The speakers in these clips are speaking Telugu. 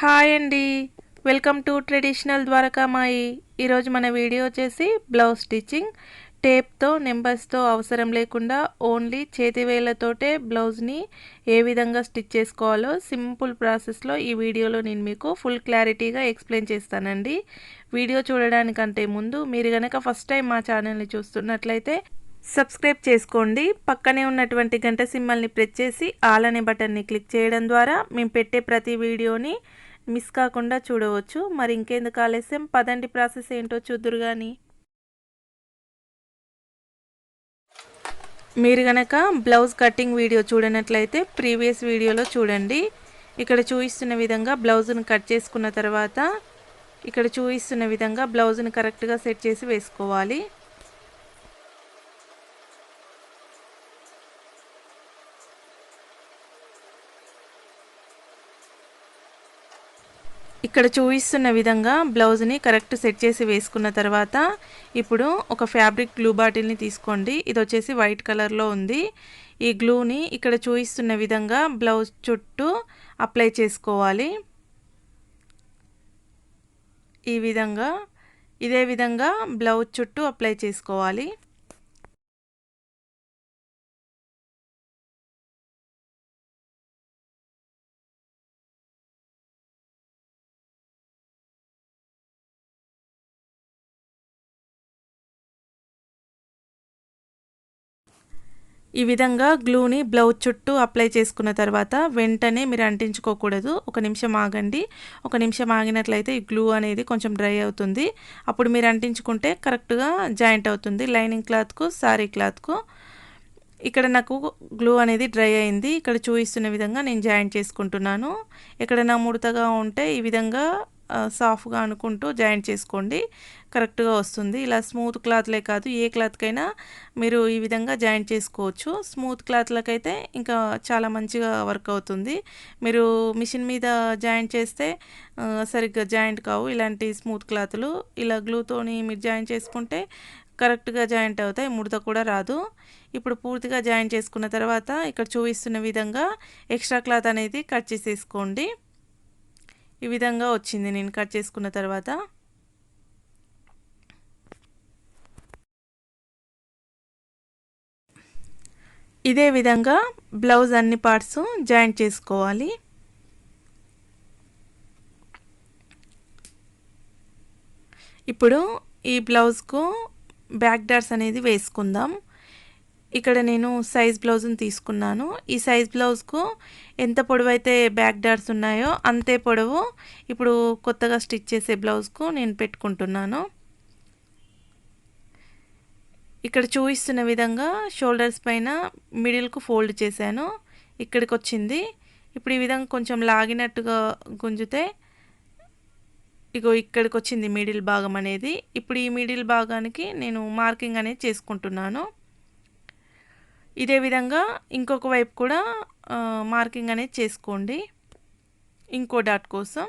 హాయ్ అండి, వెల్కమ్ టు ట్రెడిషనల్ ద్వారకామాయి. ఈరోజు మన వీడియో వచ్చేసి బ్లౌజ్ స్టిచ్చింగ్. టేప్తో నెంబర్స్తో అవసరం లేకుండా ఓన్లీ చేతి వేళ్ళతోటే బ్లౌజ్ని ఏ విధంగా స్టిచ్ చేసుకోవాలో సింపుల్ ప్రాసెస్లో ఈ వీడియోలో నేను మీకు ఫుల్ క్లారిటీగా ఎక్స్ప్లెయిన్ చేస్తానండి. వీడియో చూడడానికంటే ముందు మీరు కనుక ఫస్ట్ టైం మా ఛానల్ని చూస్తున్నట్లయితే సబ్స్క్రైబ్ చేసుకోండి. పక్కనే ఉన్నటువంటి గంట సింబల్ని ప్రెస్ చేసి ఆల్ అనే బటన్ని క్లిక్ చేయడం ద్వారా మేము పెట్టే ప్రతి వీడియోని మిస్ కాకుండా చూడవచ్చు. మరి ఇంకెందుకు ఆలస్యం, పదండి ప్రాసెస్ ఏంటో చూద్దురు కానీ. మీరు గనక బ్లౌజ్ కటింగ్ వీడియో చూడనట్లయితే ప్రీవియస్ వీడియోలో చూడండి. ఇక్కడ చూపిస్తున్న విధంగా బ్లౌజ్ను కట్ చేసుకున్న తర్వాత ఇక్కడ చూపిస్తున్న విధంగా బ్లౌజ్ని కరెక్ట్గా సెట్ చేసి వేసుకోవాలి. ఇక్కడ చూపిస్తున్న విధంగా బ్లౌజ్ని కరెక్ట్ సెట్ చేసి వేసుకున్న తర్వాత ఇప్పుడు ఒక ఫ్యాబ్రిక్ గ్లూ బాటిల్ని తీసుకోండి. ఇది వచ్చేసి వైట్ కలర్లో ఉంది. ఈ గ్లూని ఇక్కడ చూపిస్తున్న విధంగా బ్లౌజ్ చుట్టూ అప్లై చేసుకోవాలి. ఈ విధంగా ఇదే విధంగా బ్లౌజ్ చుట్టూ అప్లై చేసుకోవాలి. ఈ విధంగా గ్లూని బ్లౌజ్ చుట్టూ అప్లై చేసుకున్న తర్వాత వెంటనే మీరు అంటించుకోకూడదు. ఒక నిమిషం ఆగండి. ఒక నిమిషం ఆగినట్లయితే ఈ గ్లూ అనేది కొంచెం డ్రై అవుతుంది. అప్పుడు మీరు అంటించుకుంటే కరెక్ట్గా జాయింట్ అవుతుంది లైనింగ్ క్లాత్కు, సారీ క్లాత్కు. ఇక్కడ నాకు గ్లూ అనేది డ్రై అయింది. ఇక్కడ చూపిస్తున్న విధంగా నేను జాయింట్ చేసుకుంటున్నాను. ఎక్కడైనా ముడతగా ఉంటే ఈ విధంగా సాఫ్ట్గా అనుకుంటూ జాయింట్ చేసుకోండి, కరెక్ట్గా వస్తుంది. ఇలా స్మూత్ క్లాత్లే కాదు ఏ క్లాత్కైనా మీరు ఈ విధంగా జాయింట్ చేసుకోవచ్చు. స్మూత్ క్లాత్లకైతే ఇంకా చాలా మంచిగా వర్క్ అవుతుంది. మీరు మిషన్ మీద జాయింట్ చేస్తే సరిగ్గా జాయింట్ కావు. ఇలాంటి స్మూత్ క్లాత్లు ఇలా గ్లూతోని మీరు జాయింట్ చేసుకుంటే కరెక్ట్గా జాయింట్ అవుతాయి, ముడత కూడా రాదు. ఇప్పుడు పూర్తిగా జాయింట్ చేసుకున్న తర్వాత ఇక్కడ చూపిస్తున్న విధంగా ఎక్స్ట్రా క్లాత్ అనేది కట్ చేసేసుకోండి. ఈ విధంగా వచ్చింది నేను కట్ చేసుకున్న తర్వాత. ఇదే విధంగా బ్లౌజ్ అన్ని పార్ట్స్ జాయింట్ చేసుకోవాలి. ఇప్పుడు ఈ బ్లౌజ్కు బ్యాక్ డాట్స్ అనేది వేసుకుందాం. ఇక్కడ నేను సైజ్ బ్లౌజ్ని తీసుకున్నాను. ఈ సైజ్ బ్లౌజ్కు ఎంత పొడవైతే బ్యాక్ డాట్స్ ఉన్నాయో అంతే పొడవు ఇప్పుడు కొత్తగా స్టిచ్ చేసే బ్లౌజ్కు నేను పెట్టుకుంటున్నాను. ఇక్కడ చూపిస్తున్న విధంగా షోల్డర్స్ పైన మిడిల్కు ఫోల్డ్ చేశాను. ఇక్కడికి వచ్చింది. ఇప్పుడు ఈ విధంగా కొంచెం లాగినట్టుగా గుంజితే ఇగో ఇక్కడికి వచ్చింది మిడిల్ భాగం అనేది. ఇప్పుడు ఈ మిడిల్ భాగానికి నేను మార్కింగ్ అనేది చేసుకుంటున్నాను. ఇదే విధంగా ఇంకొక వైపు కూడా మార్కింగ్ అనేది చేసుకోండి ఇంకో డాట్ కోసం.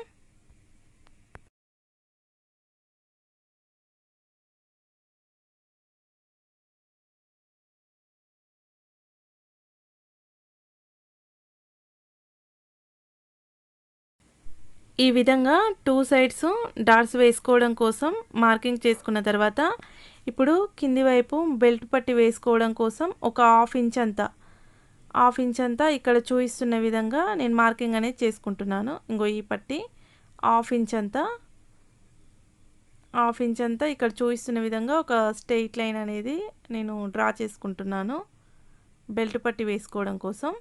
ఈ విధంగా టూ సైడ్స్ డాట్స్ వేసుకోవడం కోసం మార్కింగ్ చేసుకున్న తర్వాత ఇప్పుడు కింది వైపు బెల్ట్ పట్టి వేసుకోవడం కోసం ఒక హాఫ్ ఇంచ్ అంతా ఇక్కడ చూపిస్తున్న విధంగా నేను మార్కింగ్ అనేది చేసుకుంటున్నాను. ఇంకో ఈ పట్టి హాఫ్ ఇంచ్ అంతా ఇక్కడ చూపిస్తున్న విధంగా ఒక స్ట్రెయిట్ లైన్ అనేది నేను డ్రా చేసుకుంటున్నాను బెల్ట్ పట్టి వేసుకోవడం కోసం.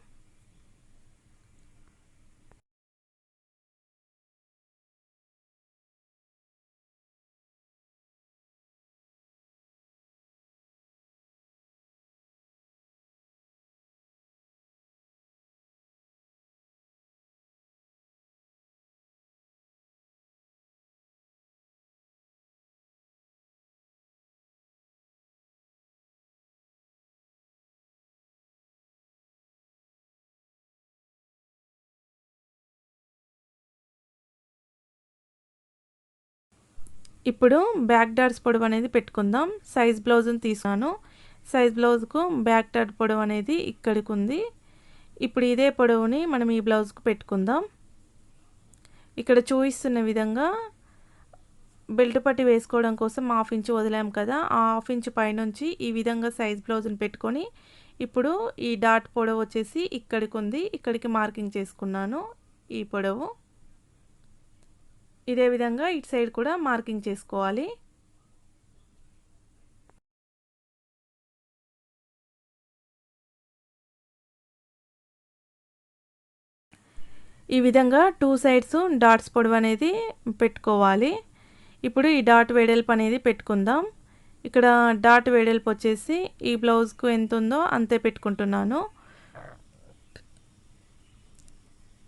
ఇప్పుడు బ్యాక్ డాట్స్ పొడవు అనేది పెట్టుకుందాం. సైజ్ బ్లౌజ్ని తీసుకున్నాను. సైజ్ బ్లౌజ్కు బ్యాక్ డాట్ పొడవు అనేది ఇక్కడికి ఉంది. ఇప్పుడు ఇదే పొడవుని మనం ఈ బ్లౌజ్కు పెట్టుకుందాం. ఇక్కడ చూపిస్తున్న విధంగా బెల్ట్ పట్టి వేసుకోవడం కోసం 1/2 ఇంచు వదిలాం కదా, ఆ 1/2 ఇంచు పైనుంచి ఈ విధంగా సైజ్ బ్లౌజ్ని పెట్టుకొని ఇప్పుడు ఈ డాట్ పొడవు వచ్చేసి ఇక్కడికి ఉంది, ఇక్కడికి మార్కింగ్ చేసుకున్నాను ఈ పొడవు. ఇదే విధంగా ఇటు సైడ్ కూడా మార్కింగ్ చేసుకోవాలి. ఈ విధంగా 2 సైడ్స్ డాట్స్ పొడవు అనేది పెట్టుకోవాలి. ఇప్పుడు ఈ డాట్ వెడల్పు అనేది పెట్టుకుందాం. ఇక్కడ డాట్ వెడల్పు వచ్చేసి ఈ బ్లౌజ్కు ఎంత ఉందో అంతే పెట్టుకుంటున్నాను.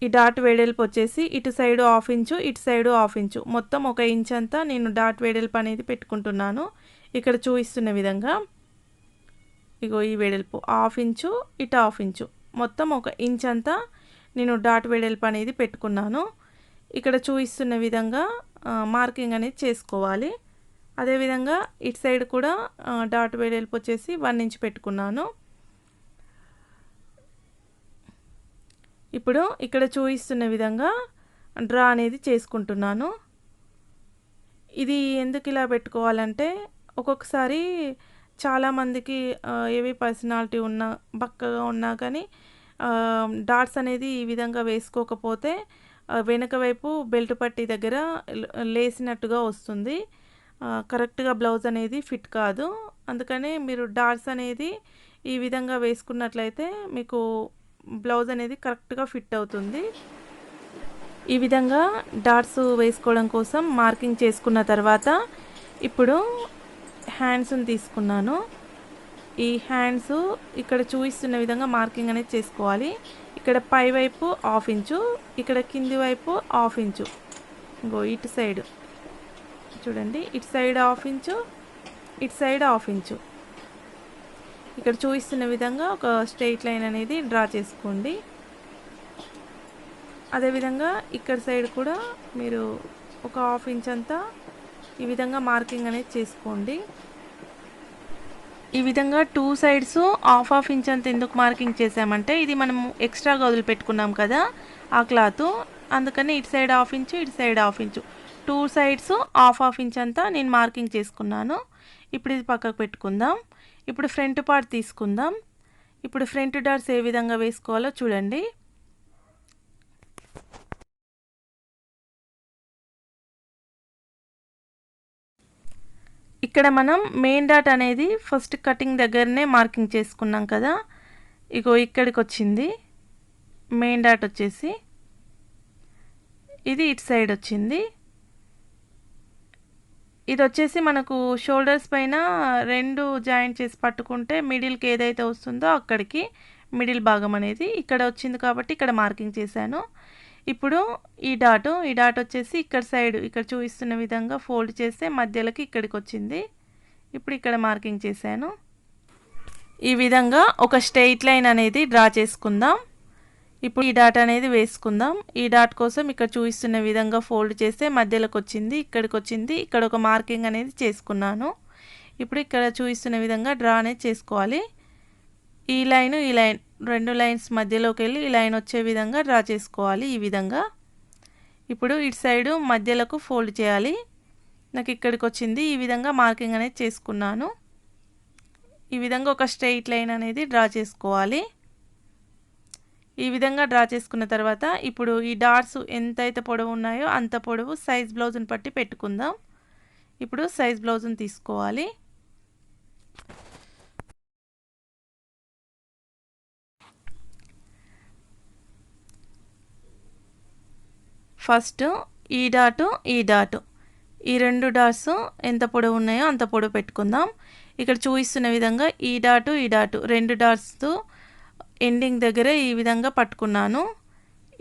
ఈ డాట్ వెడల్పు వచ్చేసి ఇటు సైడ్ 1/2 ఇంచు, ఇటు సైడ్ 1/2 ఇంచు, మొత్తం 1 ఇంచ్ అంతా నేను డాట్ వెడల్పు అనేది పెట్టుకుంటున్నాను. ఇక్కడ చూపిస్తున్న విధంగా ఇగో ఈ వెడల్పు 1/2 ఇంచు, ఇటు 1/2 ఇంచు, మొత్తం 1 ఇంచ్ అంతా నేను డాట్ వెడల్పు అనేది పెట్టుకున్నాను. ఇక్కడ చూపిస్తున్న విధంగా మార్కింగ్ అనేది చేసుకోవాలి. అదేవిధంగా ఇటు సైడ్ కూడా డాట్ వెడల్పు వచ్చేసి 1 ఇంచ్ పెట్టుకున్నాను. ఇప్పుడు ఇక్కడ చూపిస్తున్న విధంగా డ్రా అనేది చేసుకుంటున్నాను. ఇది ఎందుకు ఇలా పెట్టుకోవాలంటే ఒక్కొక్కసారి చాలామందికి ఏవి పర్సనాలిటీ ఉన్నా బక్కగా ఉన్నా కానీ డాట్స్ అనేది ఈ విధంగా వేసుకోకపోతే వెనక వైపు బెల్ట్ పట్టీ దగ్గర లేసినట్టుగా వస్తుంది, కరెక్ట్గా బ్లౌజ్ అనేది ఫిట్ కాదు. అందుకనే మీరు డాట్స్ అనేది ఈ విధంగా వేసుకున్నట్లయితే మీకు బ్లౌజ్ అనేది కరెక్ట్గా ఫిట్ అవుతుంది. ఈ విధంగా డాట్స్ వేసుకోవడం కోసం మార్కింగ్ చేసుకున్న తర్వాత ఇప్పుడు హ్యాండ్స్ని తీసుకున్నాను. ఈ హ్యాండ్స్ ఇక్కడ చూపిస్తున్న విధంగా మార్కింగ్ అనేది చేసుకోవాలి. ఇక్కడ పై వైపు 1/2 ఇంచు, ఇక్కడ కింది వైపు 1/2 ఇంచు, ఇంకో ఇటు సైడ్ చూడండి, ఇటు సైడ్ 1/2 ఇంచు, ఇటు సైడ్ 1/2 ఇంచు. ఇక్కడ చూపిస్తున్న విధంగా ఒక స్ట్రెయిట్ లైన్ అనేది డ్రా చేసుకోండి. అదేవిధంగా ఇక్కడ సైడ్ కూడా మీరు ఒక 1/2 ఇంచ్ అంతా ఈ విధంగా మార్కింగ్ అనేది చేసుకోండి. ఈ విధంగా 2 సైడ్స్ 1/2 ఇంచ్ అంత ఎందుకు మార్కింగ్ చేసామంటే ఇది మనం ఎక్స్ట్రాగా వదిలిపెట్టుకున్నాం కదా ఆ క్లాత్, అందుకని ఇటు సైడ్ 1/2 ఇంచు, ఇటు సైడ్ 1/2 ఇంచు, 2 సైడ్స్ 1/2 ఇంచ్ అంతా నేను మార్కింగ్ చేసుకున్నాను. ఇప్పుడు ఇది పక్కకు పెట్టుకుందాం. ఇప్పుడు ఫ్రంట్ పార్ట్ తీసుకుందాం. ఇప్పుడు ఫ్రంట్ డాట్స్ ఏ విధంగా వేసుకోవాలో చూడండి. ఇక్కడ మనం మెయిన్ డాట్ అనేది ఫస్ట్ కటింగ్ దగ్గరనే మార్కింగ్ చేసుకున్నాం కదా, ఇగో ఇక్కడికి వచ్చింది మెయిన్ డాట్ వచ్చేసి, ఇది ఇటు సైడ్ వచ్చింది. ఇది వచ్చేసి మనకు షోల్డర్స్ పైన 2 జాయింట్ చేసి పట్టుకుంటే మిడిల్కి ఏదైతే వస్తుందో అక్కడికి మిడిల్ భాగం అనేది ఇక్కడ వచ్చింది కాబట్టి ఇక్కడ మార్కింగ్ చేశాను. ఇప్పుడు ఈ డాట్ వచ్చేసి ఇక్కడ సైడ్ ఇక్కడ చూపిస్తున్న విధంగా ఫోల్డ్ చేస్తే మధ్యలోకి ఇక్కడికి వచ్చింది. ఇప్పుడు ఇక్కడ మార్కింగ్ చేశాను. ఈ విధంగా ఒక స్ట్రెయిట్ లైన్ అనేది డ్రా చేసుకుందాం. ఇప్పుడు ఈ డాట్ అనేది వేసుకుందాం. ఈ డాట్ కోసం ఇక్కడ చూపిస్తున్న విధంగా ఫోల్డ్ చేస్తే మధ్యలోకి వచ్చింది, ఇక్కడికి వచ్చింది, ఇక్కడ ఒక మార్కింగ్ అనేది చేసుకున్నాను. ఇప్పుడు ఇక్కడ చూపిస్తున్న విధంగా డ్రా అనేది చేసుకోవాలి. ఈ లైన్ 2 లైన్స్ మధ్యలోకి వెళ్ళి ఈ లైన్ వచ్చే విధంగా డ్రా చేసుకోవాలి. ఈ విధంగా ఇప్పుడు ఇటు సైడు మధ్యలోకి ఫోల్డ్ చేయాలి. నాకు ఇక్కడికి వచ్చింది, ఈ విధంగా మార్కింగ్ అనేది చేసుకున్నాను. ఈ విధంగా ఒక స్ట్రెయిట్ లైన్ అనేది డ్రా చేసుకోవాలి. ఈ విధంగా డ్రా చేసుకున్న తర్వాత ఇప్పుడు ఈ డాట్స్ ఎంతైతే పొడవు ఉన్నాయో అంత పొడవు సైజ్ బ్లౌజ్ని పట్టి పెట్టుకుందాం. ఇప్పుడు సైజ్ బ్లౌజ్ని తీసుకోవాలి. ఫస్ట్ ఈ డాటు ఈ 2 డాట్స్ ఎంత పొడవు ఉన్నాయో అంత పొడవు పెట్టుకుందాం. ఇక్కడ చూపిస్తున్న విధంగా ఈ డాటు 2 డాట్స్ ఎండింగ్ దగ్గర ఈ విధంగా పట్టుకున్నాను.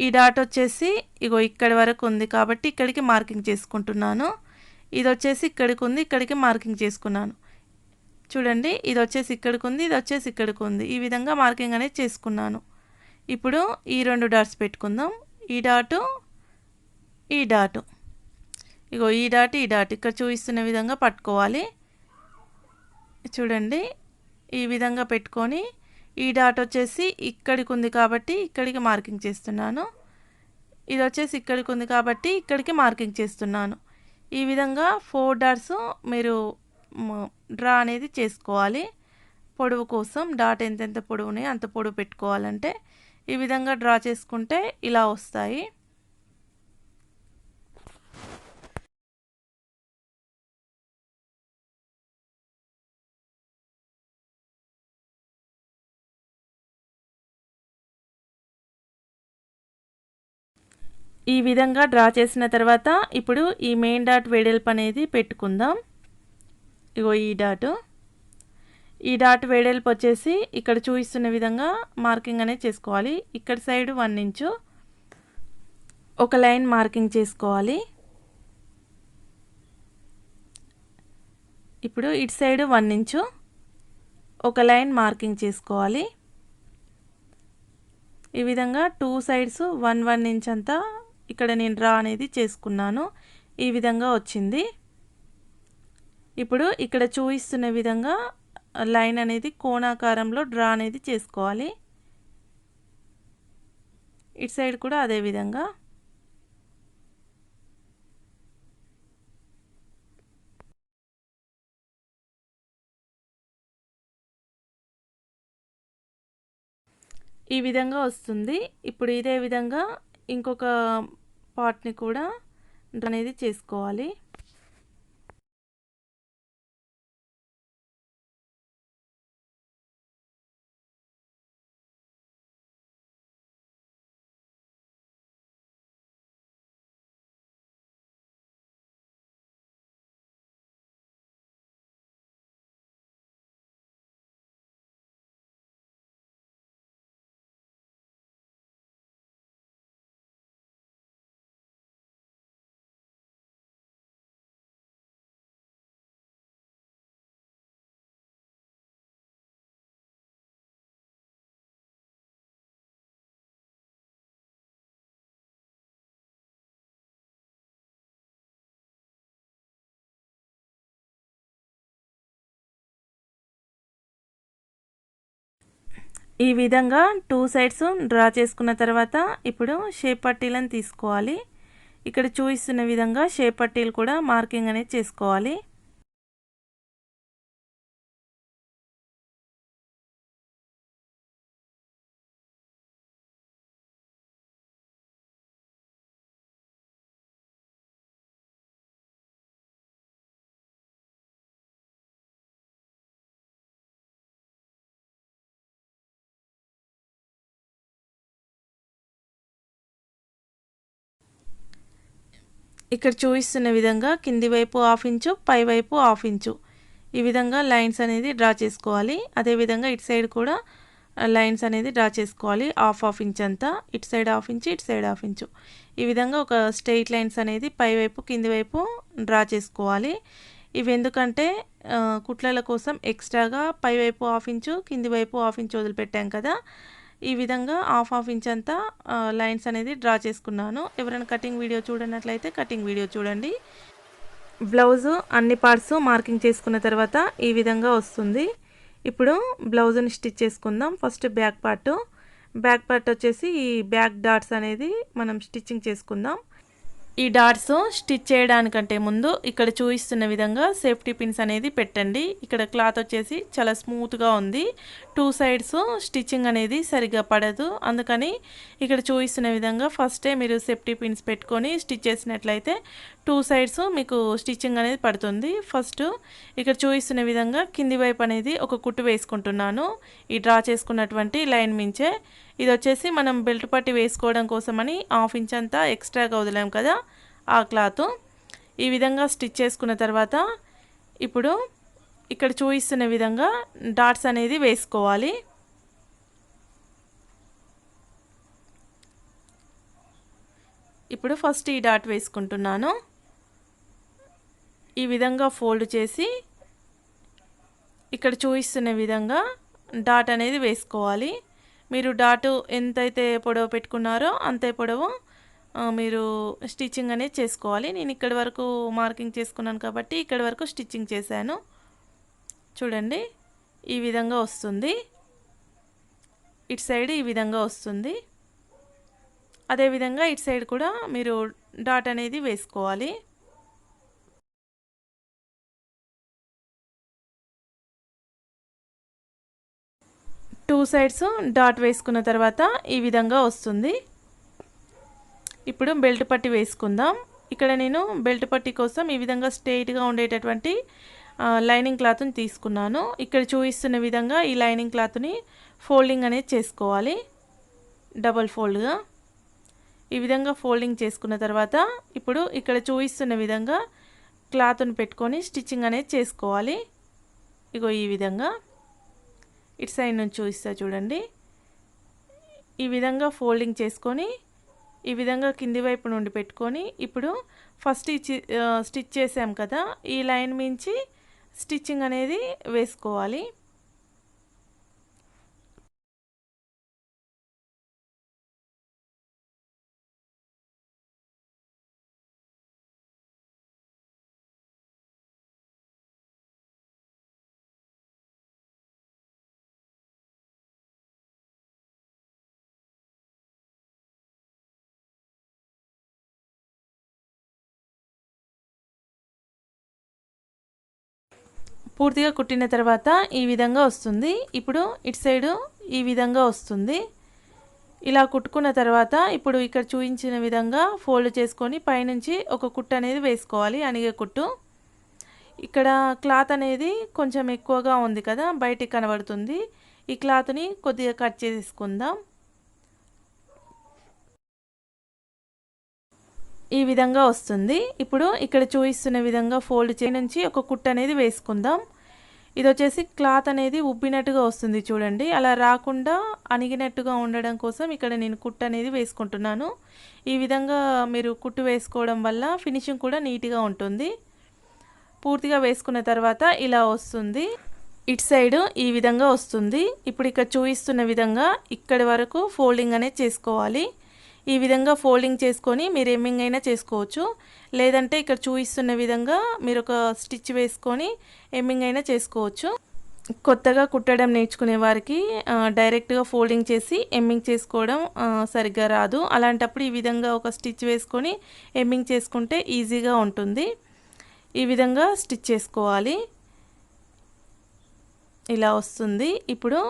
ఈ డాట్ వచ్చేసి ఇగో ఇక్కడి వరకు ఉంది కాబట్టి ఇక్కడికి మార్కింగ్ చేసుకుంటున్నాను. ఇది వచ్చేసి ఇక్కడికి ఉంది, ఇక్కడికి మార్కింగ్ చేసుకున్నాను. చూడండి, ఇది వచ్చేసి ఇక్కడికి ఉంది, ఇది వచ్చేసి ఇక్కడికి ఉంది. ఈ విధంగా మార్కింగ్ అనేది చేసుకున్నాను. ఇప్పుడు ఈ 2 డాట్స్ పెట్టుకుందాం. ఈ డాటు ఇగో ఈ డాట్ ఇక్కడ చూపిస్తున్న విధంగా పట్టుకోవాలి. చూడండి, ఈ విధంగా పెట్టుకొని ఈ డాట్ వచ్చేసి ఇక్కడికి ఉంది కాబట్టి ఇక్కడికి మార్కింగ్ చేస్తున్నాను. ఇది వచ్చేసి ఇక్కడికి ఉంది కాబట్టి ఇక్కడికి మార్కింగ్ చేస్తున్నాను. ఈ విధంగా 4 డాట్స్ మీరు డ్రా అనేది చేసుకోవాలి. పొడవు కోసం డాట్ ఎంతెంత పొడవుని అంత పొడవు పెట్టుకోవాలంటే ఈ విధంగా డ్రా చేసుకుంటే ఇలా వస్తాయి. ఈ విధంగా డ్రా చేసిన తర్వాత ఇప్పుడు ఈ మెయిన్ డాట్ వెడల్పు అనేది పెట్టుకుందాం. ఇగో ఈ డాట్ వెడల్పు వచ్చేసి ఇక్కడ చూపిస్తున్న విధంగా మార్కింగ్ అనేది చేసుకోవాలి. ఇక్కడ సైడ్ 1 ఇంచు ఒక లైన్ మార్కింగ్ చేసుకోవాలి. ఇప్పుడు ఇటు సైడ్ 1 ఇంచు ఒక లైన్ మార్కింగ్ చేసుకోవాలి. ఈ విధంగా 2 సైడ్స్ 1 ఇంచ్ అంతా ఇక్కడ నేను డ్రా అనేది చేసుకున్నాను. ఈ విధంగా వచ్చింది. ఇప్పుడు ఇక్కడ చూపిస్తున్న విధంగా లైన్ అనేది కోణాకారంలో డ్రా అనేది చేసుకోవాలి. ఇటు సైడ్ కూడా అదే విధంగా. ఈ విధంగా వస్తుంది. ఇప్పుడు ఇదే విధంగా ఇంకొక పార్ట్ని కూడా డ్రా అనేది చేసుకోవాలి. ఈ విధంగా 2 సైడ్స్ డ్రా చేసుకున్న తర్వాత ఇప్పుడు షేప్ పట్టీలను తీసుకోవాలి. ఇక్కడ చూపిస్తున్న విధంగా షేప్ పట్టీలు కూడా మార్కింగ్ అనేది చేసుకోవాలి. ఇక్కడ చూపిస్తున్న విధంగా కింది వైపు 1/2 ఇంచు పై వైపు 1/2 ఇంచు ఈ విధంగా లైన్స్ అనేది డ్రా చేసుకోవాలి. అదేవిధంగా ఇటు సైడ్ కూడా లైన్స్ అనేది డ్రా చేసుకోవాలి. 1/2 ఇంచ్ అంతా ఇటు సైడ్ 1/2 ఇంచు ఇటు సైడ్ 1/2 ఇంచు ఈ విధంగా ఒక స్ట్రెయిట్ లైన్స్ అనేది పై వైపు కింది వైపు డ్రా చేసుకోవాలి. ఇవి ఎందుకంటే కుట్లల కోసం ఎక్స్ట్రాగా పై వైపు 1/2 ఇంచు కింది వైపు 1/2 ఇంచు వదిలిపెట్టాం కదా. ఈ విధంగా 1/2 ఇంచ్ అంతా లైన్స్ అనేది డ్రా చేసుకున్నాను. ఎవరైనా కటింగ్ వీడియో చూడనట్లయితే కటింగ్ వీడియో చూడండి. బ్లౌజు అన్ని పార్ట్స్ మార్కింగ్ చేసుకున్న తర్వాత ఈ విధంగా వస్తుంది. ఇప్పుడు బ్లౌజ్ని స్టిచ్ చేసుకుందాం. ఫస్ట్ బ్యాక్ పార్ట్ వచ్చేసి ఈ బ్యాక్ డాట్స్ అనేది మనం స్టిచ్చింగ్ చేసుకుందాం. ఈ డాట్స్ స్టిచ్ చేయడానికంటే ముందు ఇక్కడ చూపిస్తున్న విధంగా సేఫ్టీ పిన్స్ అనేది పెట్టండి. ఇక్కడ క్లాత్ వచ్చేసి చాలా స్మూత్గా ఉంది. 2 సైడ్స్ స్టిచ్చింగ్ అనేది సరిగ్గా పడదు. అందుకని ఇక్కడ చూపిస్తున్న విధంగా ఫస్టే మీరు సేఫ్టీ పిన్స్ పెట్టుకొని స్టిచ్ చేసినట్లయితే 2 సైడ్స్ మీకు స్టిచ్చింగ్ అనేది పడుతుంది. ఫస్ట్ ఇక్కడ చూపిస్తున్న విధంగా కింది వైపు అనేది ఒక కుట్టు వేసుకుంటున్నాను. ఈ డ్రా చేసుకున్నటువంటి లైన్ మించే ఇది వచ్చేసి మనం బెల్ట్ పట్టి వేసుకోవడం కోసమని 1/2 ఇంచ్ అంతా ఎక్స్ట్రాగా వదిలాం కదా ఆ క్లాత్. ఈ విధంగా స్టిచ్ చేసుకున్న తర్వాత ఇప్పుడు ఇక్కడ చూపిస్తున్న విధంగా డాట్స్ అనేది వేసుకోవాలి. ఇప్పుడు ఫస్ట్ ఈ డాట్ వేసుకుంటున్నాను. ఈ విధంగా ఫోల్డ్ చేసి ఇక్కడ చూపిస్తున్న విధంగా డాట్ అనేది వేసుకోవాలి. మీరు డాటు ఎంతైతే పొడవు పెట్టుకున్నారో అంతే పొడవు మీరు స్టిచ్చింగ్ అనేది చేసుకోవాలి. నేను ఇక్కడి వరకు మార్కింగ్ చేసుకున్నాను కాబట్టి ఇక్కడి వరకు స్టిచ్చింగ్ చేశాను. చూడండి ఈ విధంగా వస్తుంది. ఇటు సైడ్ ఈ విధంగా వస్తుంది. అదేవిధంగా ఇటు సైడ్ కూడా మీరు డాట్ అనేది వేసుకోవాలి. టూ సైడ్స్ డాట్ వేసుకున్న తర్వాత ఈ విధంగా వస్తుంది. ఇప్పుడు బెల్ట్ పట్టి వేసుకుందాం. ఇక్కడ నేను బెల్ట్ పట్టి కోసం ఈ విధంగా స్ట్రెయిట్‌గా ఉండేటటువంటి లైనింగ్ క్లాత్‌ని తీసుకున్నాను. ఇక్కడ చూపిస్తున్న విధంగా ఈ లైనింగ్ క్లాత్‌ని ఫోల్డింగ్ అనేది చేసుకోవాలి. డబుల్ ఫోల్డ్‌గా ఈ విధంగా ఫోల్డింగ్ చేసుకున్న తర్వాత ఇప్పుడు ఇక్కడ చూపిస్తున్న విధంగా క్లాత్‌ని పెట్టుకొని స్టిచ్చింగ్ అనేది చేసుకోవాలి. ఇగో ఈ విధంగా ఇటు సైడ్ నుంచి చూపిస్తా చూడండి. ఈ విధంగా ఫోల్డింగ్ చేసుకొని ఈ విధంగా కింది వైపు నుండి పెట్టుకొని ఇప్పుడు ఫస్ట్ స్టిచ్ చేసాం కదా, ఈ లైన్ మించి స్టిచ్చింగ్ అనేది వేసుకోవాలి. పూర్తిగా కుట్టిన తర్వాత ఈ విధంగా వస్తుంది. ఇప్పుడు ఇటు సైడు ఈ విధంగా వస్తుంది. ఇలా కుట్టుకున్న తర్వాత ఇప్పుడు ఇక్కడ చూపించిన విధంగా ఫోల్డ్ చేసుకొని పైనుంచి ఒక కుట్టు అనేది వేసుకోవాలి, అనిగే కుట్టు. ఇక్కడ క్లాత్ అనేది కొంచెం ఎక్కువగా ఉంది కదా, బయటికి కనబడుతుంది. ఈ క్లాత్ని కొద్దిగా కట్ చేసుకుందాం. ఈ విధంగా వస్తుంది. ఇప్పుడు ఇక్కడ చూపిస్తున్న విధంగా ఫోల్డ్ నుంచి ఒక కుట్టు అనేది వేసుకుందాం. ఇది వచ్చేసి క్లాత్ అనేది ఉబ్బినట్టుగా వస్తుంది చూడండి. అలా రాకుండా అణిగినట్టుగా ఉండడం కోసం ఇక్కడ నేను కుట్టు అనేది వేసుకుంటున్నాను. ఈ విధంగా మీరు కుట్టు వేసుకోవడం వల్ల ఫినిషింగ్ కూడా నీట్గా ఉంటుంది. పూర్తిగా వేసుకున్న తర్వాత ఇలా వస్తుంది. ఇటు సైడ్ ఈ విధంగా వస్తుంది. ఇప్పుడు ఇక్కడ చూపిస్తున్న విధంగా ఇక్కడి వరకు ఫోల్డింగ్ అనేది చేసుకోవాలి. ఈ విధంగా ఫోల్డింగ్ చేసుకొని మీరు ఎమ్మింగ్ అయినా చేసుకోవచ్చు, లేదంటే ఇక్కడ చూపిస్తున్న విధంగా మీరు ఒక స్టిచ్ వేసుకొని ఎమ్మింగ్ అయినా చేసుకోవచ్చు. కొత్తగా కుట్టడం నేర్చుకునే వారికి డైరెక్ట్గా ఫోల్డింగ్ చేసి ఎమ్మింగ్ చేసుకోవడం సరిగ్గా రాదు. అలాంటప్పుడు ఈ విధంగా ఒక స్టిచ్ వేసుకొని ఎమ్మింగ్ చేసుకుంటే ఈజీగా ఉంటుంది. ఈ విధంగా స్టిచ్ చేసుకోవాలి. ఇలా వస్తుంది. ఇప్పుడు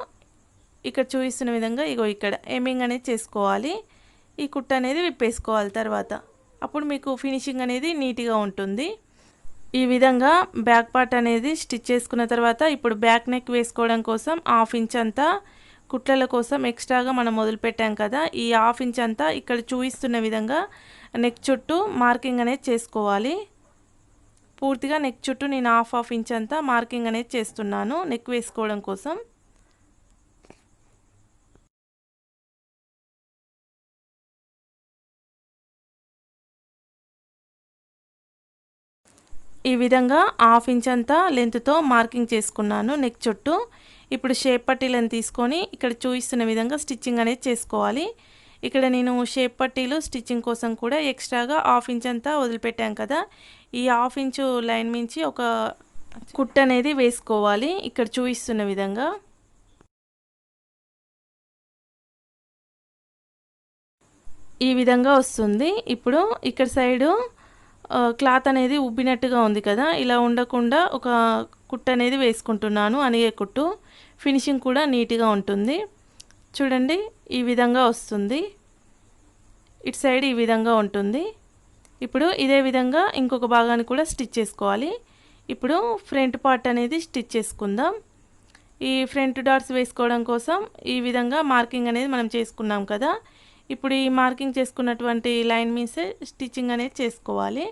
ఇక్కడ చూపిస్తున్న విధంగా ఇగో ఇక్కడ ఎమ్మింగ్ అనేది చేసుకోవాలి. ఈ కుట్ట అనేది విప్పేసుకోవాలి తర్వాత. అప్పుడు మీకు ఫినిషింగ్ అనేది నీట్గా ఉంటుంది. ఈ విధంగా బ్యాక్ పార్ట్ అనేది స్టిచ్ చేసుకున్న తర్వాత ఇప్పుడు బ్యాక్ నెక్ వేసుకోవడం కోసం 1/2 ఇంచ్ అంతా కుట్లల కోసం ఎక్స్ట్రాగా మనం మొదలుపెట్టాం కదా, ఈ 1/2 ఇంచ్ అంతా ఇక్కడ చూపిస్తున్న విధంగా నెక్ చుట్టూ మార్కింగ్ అనేది చేసుకోవాలి. పూర్తిగా నెక్ చుట్టూ నేను 1/2 ఇంచ్ అంతా మార్కింగ్ అనేది చేస్తున్నాను నెక్ వేసుకోవడం కోసం. ఈ విధంగా 1/2 ఇంచ్ అంతా లెంత్తో మార్కింగ్ చేసుకున్నాను నెక్ చుట్టూ. ఇప్పుడు షేప్ పట్టీలను తీసుకొని ఇక్కడ చూపిస్తున్న విధంగా స్టిచ్చింగ్ అనేది చేసుకోవాలి. ఇక్కడ నేను షేప్ పట్టీలు స్టిచ్చింగ్ కోసం కూడా ఎక్స్ట్రాగా 1/2 ఇంచ్ అంతా వదిలిపెట్టాం కదా, ఈ 1/2 ఇంచు లైన్ మించి ఒక కుట్టు అనేది వేసుకోవాలి. ఇక్కడ చూపిస్తున్న విధంగా ఈ విధంగా వస్తుంది. ఇప్పుడు ఇక్కడ సైడు క్లాత్ అనేది ఉబ్బినట్టుగా ఉంది కదా, ఇలా ఉండకుండా ఒక కుట్టు అనేది వేసుకుంటున్నాను, అనిగే కుట్టు. ఫినిషింగ్ కూడా నీట్గా ఉంటుంది. చూడండి ఈ విధంగా వస్తుంది. ఇటు సైడ్ ఈ విధంగా ఉంటుంది. ఇప్పుడు ఇదే విధంగా ఇంకొక భాగాన్ని కూడా స్టిచ్ చేసుకోవాలి. ఇప్పుడు ఫ్రంట్ పార్ట్ అనేది స్టిచ్ చేసుకుందాం. ఈ ఫ్రంట్ డాట్స్ వేసుకోవడం కోసం ఈ విధంగా మార్కింగ్ అనేది మనం చేసుకున్నాం కదా, ఇప్పుడు ఈ మార్కింగ్ చేసుకున్నటువంటి లైన్ మీసే స్టిచ్చింగ్ అనేది చేసుకోవాలి.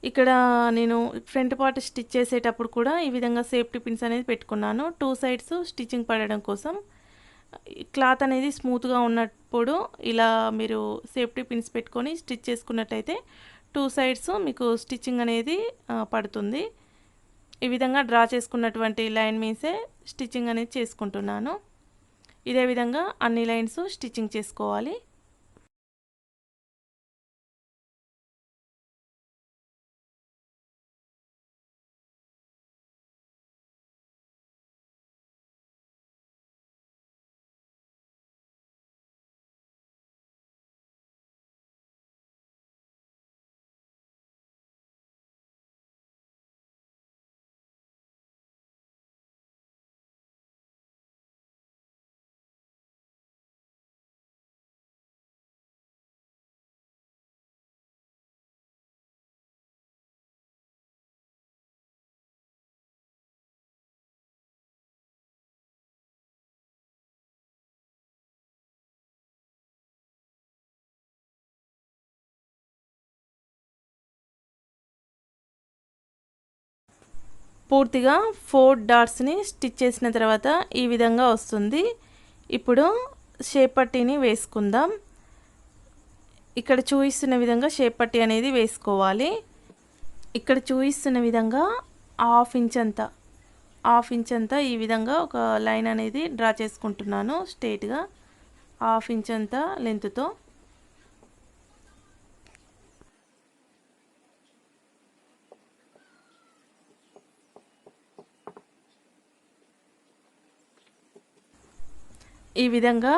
ఇక్కడ నేను ఫ్రంట్ పార్ట్ స్టిచ్ చేసేటప్పుడు కూడా ఈ విధంగా సేఫ్టీ పిన్స్ అనేది పెట్టుకున్నాను, 2 సైడ్స్ స్టిచ్చింగ్ పడడం కోసం. క్లాత్ అనేది స్మూత్గా ఉన్నప్పుడు ఇలా మీరు సేఫ్టీ పిన్స్ పెట్టుకొని స్టిచ్ చేసుకున్నట్టయితే 2 సైడ్స్ మీకు స్టిచ్చింగ్ అనేది పడుతుంది. ఈ విధంగా డ్రా చేసుకున్నటువంటి లైన్ మీసే స్టిచ్చింగ్ అనేది చేసుకుంటున్నాను. ఇదే విధంగా అన్ని లైన్స్ స్టిచ్చింగ్ చేసుకోవాలి. పూర్తిగా 4 డాట్స్ని స్టిచ్ చేసిన తర్వాత ఈ విధంగా వస్తుంది. ఇప్పుడు షేప్ పట్టీని వేసుకుందాం. ఇక్కడ చూపిస్తున్న విధంగా షేప్ పట్టీ అనేది వేసుకోవాలి. ఇక్కడ చూపిస్తున్న విధంగా హాఫ్ ఇంచ్ అంతా ఈ విధంగా ఒక లైన్ అనేది డ్రా చేసుకుంటున్నాను. స్ట్రైట్గా హాఫ్ ఇంచ్ అంతా లెంత్తో. ఈ విధంగా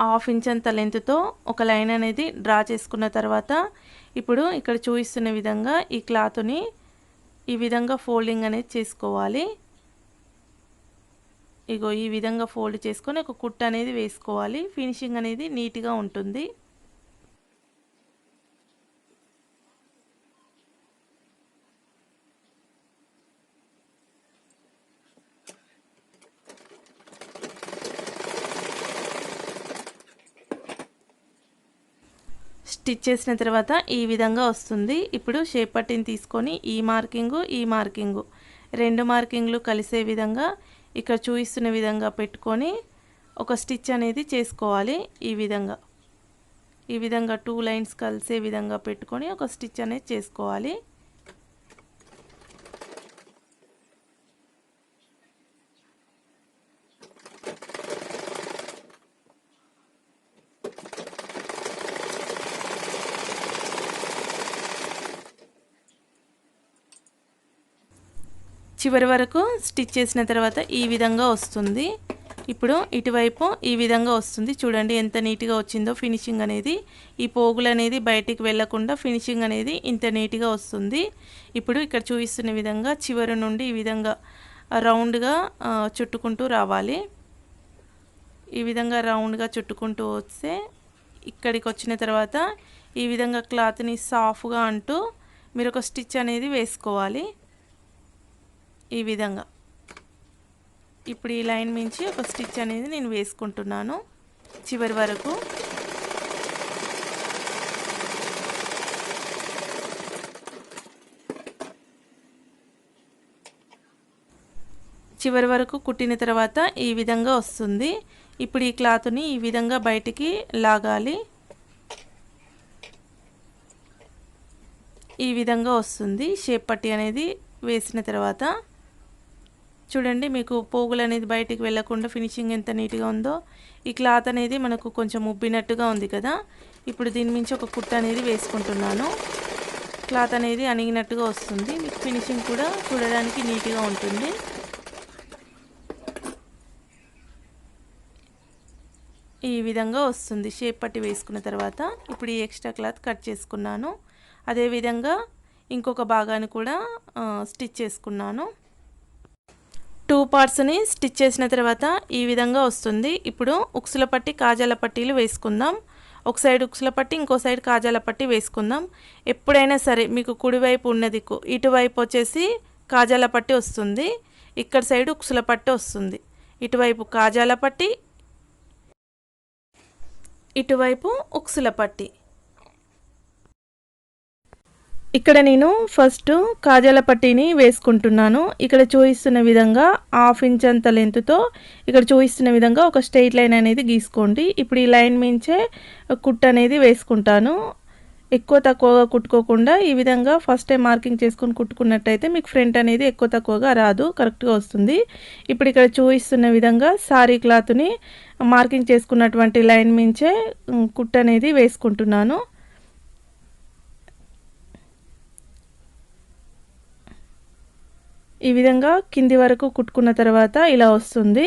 హాఫ్ ఇంచ్ అంత లెంత్తో ఒక లైన్ అనేది డ్రా చేసుకున్న తర్వాత ఇప్పుడు ఇక్కడ చూపిస్తున్న విధంగా ఈ క్లాత్ని ఈ విధంగా ఫోల్డింగ్ అనేది చేసుకోవాలి. ఇగో ఈ విధంగా ఫోల్డ్ చేసుకొని ఒక కుట్టు అనేది వేసుకోవాలి. ఫినిషింగ్ అనేది నీట్గా ఉంటుంది. స్టిచ్ చేసిన తర్వాత ఈ విధంగా వస్తుంది. ఇప్పుడు షేప్ పట్టీని తీసుకొని ఈ మార్కింగు 2 మార్కింగ్లు కలిసే విధంగా ఇక్కడ చూపిస్తున్న విధంగా పెట్టుకొని ఒక స్టిచ్ అనేది చేసుకోవాలి. ఈ విధంగా 2 లైన్స్ కలిసే విధంగా పెట్టుకొని ఒక స్టిచ్ అనేది చేసుకోవాలి. చివరి వరకు స్టిచ్ చేసిన తర్వాత ఈ విధంగా వస్తుంది. ఇప్పుడు ఇటువైపు ఈ విధంగా వస్తుంది. చూడండి ఎంత నీట్గా వచ్చిందో ఫినిషింగ్ అనేది. ఈ పోగులు అనేది బయటికి వెళ్ళకుండా ఫినిషింగ్ అనేది ఇంత నీట్గా వస్తుంది. ఇప్పుడు ఇక్కడ చూపిస్తున్న విధంగా చివరి నుండి ఈ విధంగా రౌండ్గా చుట్టుకుంటూ రావాలి. ఈ విధంగా రౌండ్గా చుట్టుకుంటూ వస్తే ఇక్కడికి వచ్చిన తర్వాత ఈ విధంగా క్లాత్ని సాఫ్ట్గా అంటూ మీరు ఒక స్టిచ్ అనేది వేసుకోవాలి. ఈ విధంగా ఇప్పుడు ఈ లైన్ మించి ఒక స్టిచ్ అనేది నేను వేసుకుంటున్నాను చివరి వరకు. చివరి వరకు కుట్టిన తర్వాత ఈ విధంగా వస్తుంది. ఇప్పుడు ఈ క్లాత్ని ఈ విధంగా బయటికి లాగాలి. ఈ విధంగా వస్తుంది షేప్ పట్టీ అనేది వేసిన తర్వాత. చూడండి మీకు పోగులు అనేది బయటికి వెళ్ళకుండా ఫినిషింగ్ ఎంత నీట్గా ఉందో. ఈ క్లాత్ అనేది మనకు కొంచెం ఉబ్బినట్టుగా ఉంది కదా. ఇప్పుడు దీని మించి ఒక కుట్టు అనేది వేసుకుంటున్నాను. క్లాత్ అనేది అణిగినట్టుగా వస్తుంది. మీకు ఫినిషింగ్ కూడా చూడడానికి నీట్గా ఉంటుంది. ఈ విధంగా వస్తుంది షేప్ పట్టి వేసుకున్న తర్వాత. ఇప్పుడు ఈ ఎక్స్ట్రా క్లాత్ కట్ చేసుకున్నాను. అదేవిధంగా ఇంకొక భాగాన్ని కూడా స్టిచ్ చేసుకున్నాను. 2 పార్ట్స్ని స్టిచ్ చేసిన తర్వాత ఈ విధంగా వస్తుంది. ఇప్పుడు ఉక్సుల పట్టి కాజాల పట్టీలు వేసుకుందాం. ఒక సైడ్ ఉక్సుల పట్టి ఇంకో సైడ్ కాజాల పట్టి వేసుకుందాం. ఎప్పుడైనా సరే మీకు కుడివైపు ఉన్నది ఇటువైపు వచ్చేసి కాజాల పట్టి వస్తుంది. ఇక్కడ సైడ్ ఉక్సుల పట్టి వస్తుంది. ఇటువైపు కాజాల పట్టి, ఇటువైపు ఉక్సుల పట్టి. ఇక్కడ నేను ఫస్ట్ కాజాల పట్టీని వేసుకుంటున్నాను. ఇక్కడ చూపిస్తున్న విధంగా హాఫ్ ఇంచ్ అంత లెంత్తో ఇక్కడ చూపిస్తున్న విధంగా ఒక స్ట్రెయిట్ లైన్ అనేది గీసుకోండి. ఇప్పుడు ఈ లైన్ మించే కుట్ అనేది వేసుకుంటాను. ఎక్కువ తక్కువగా కుట్టుకోకుండా ఈ విధంగా ఫస్ట్ టైం మార్కింగ్ చేసుకొని కుట్టుకున్నట్టయితే మీకు ఫ్రంట్ అనేది ఎక్కువ తక్కువగా రాదు, కరెక్ట్గా వస్తుంది. ఇప్పుడు ఇక్కడ చూపిస్తున్న విధంగా సారీ క్లాత్ని మార్కింగ్ చేసుకున్నటువంటి లైన్ మించే కుట్ అనేది వేసుకుంటున్నాను. ఈ విధంగా కింది వరకు కుట్టుకున్న తర్వాత ఇలా వస్తుంది.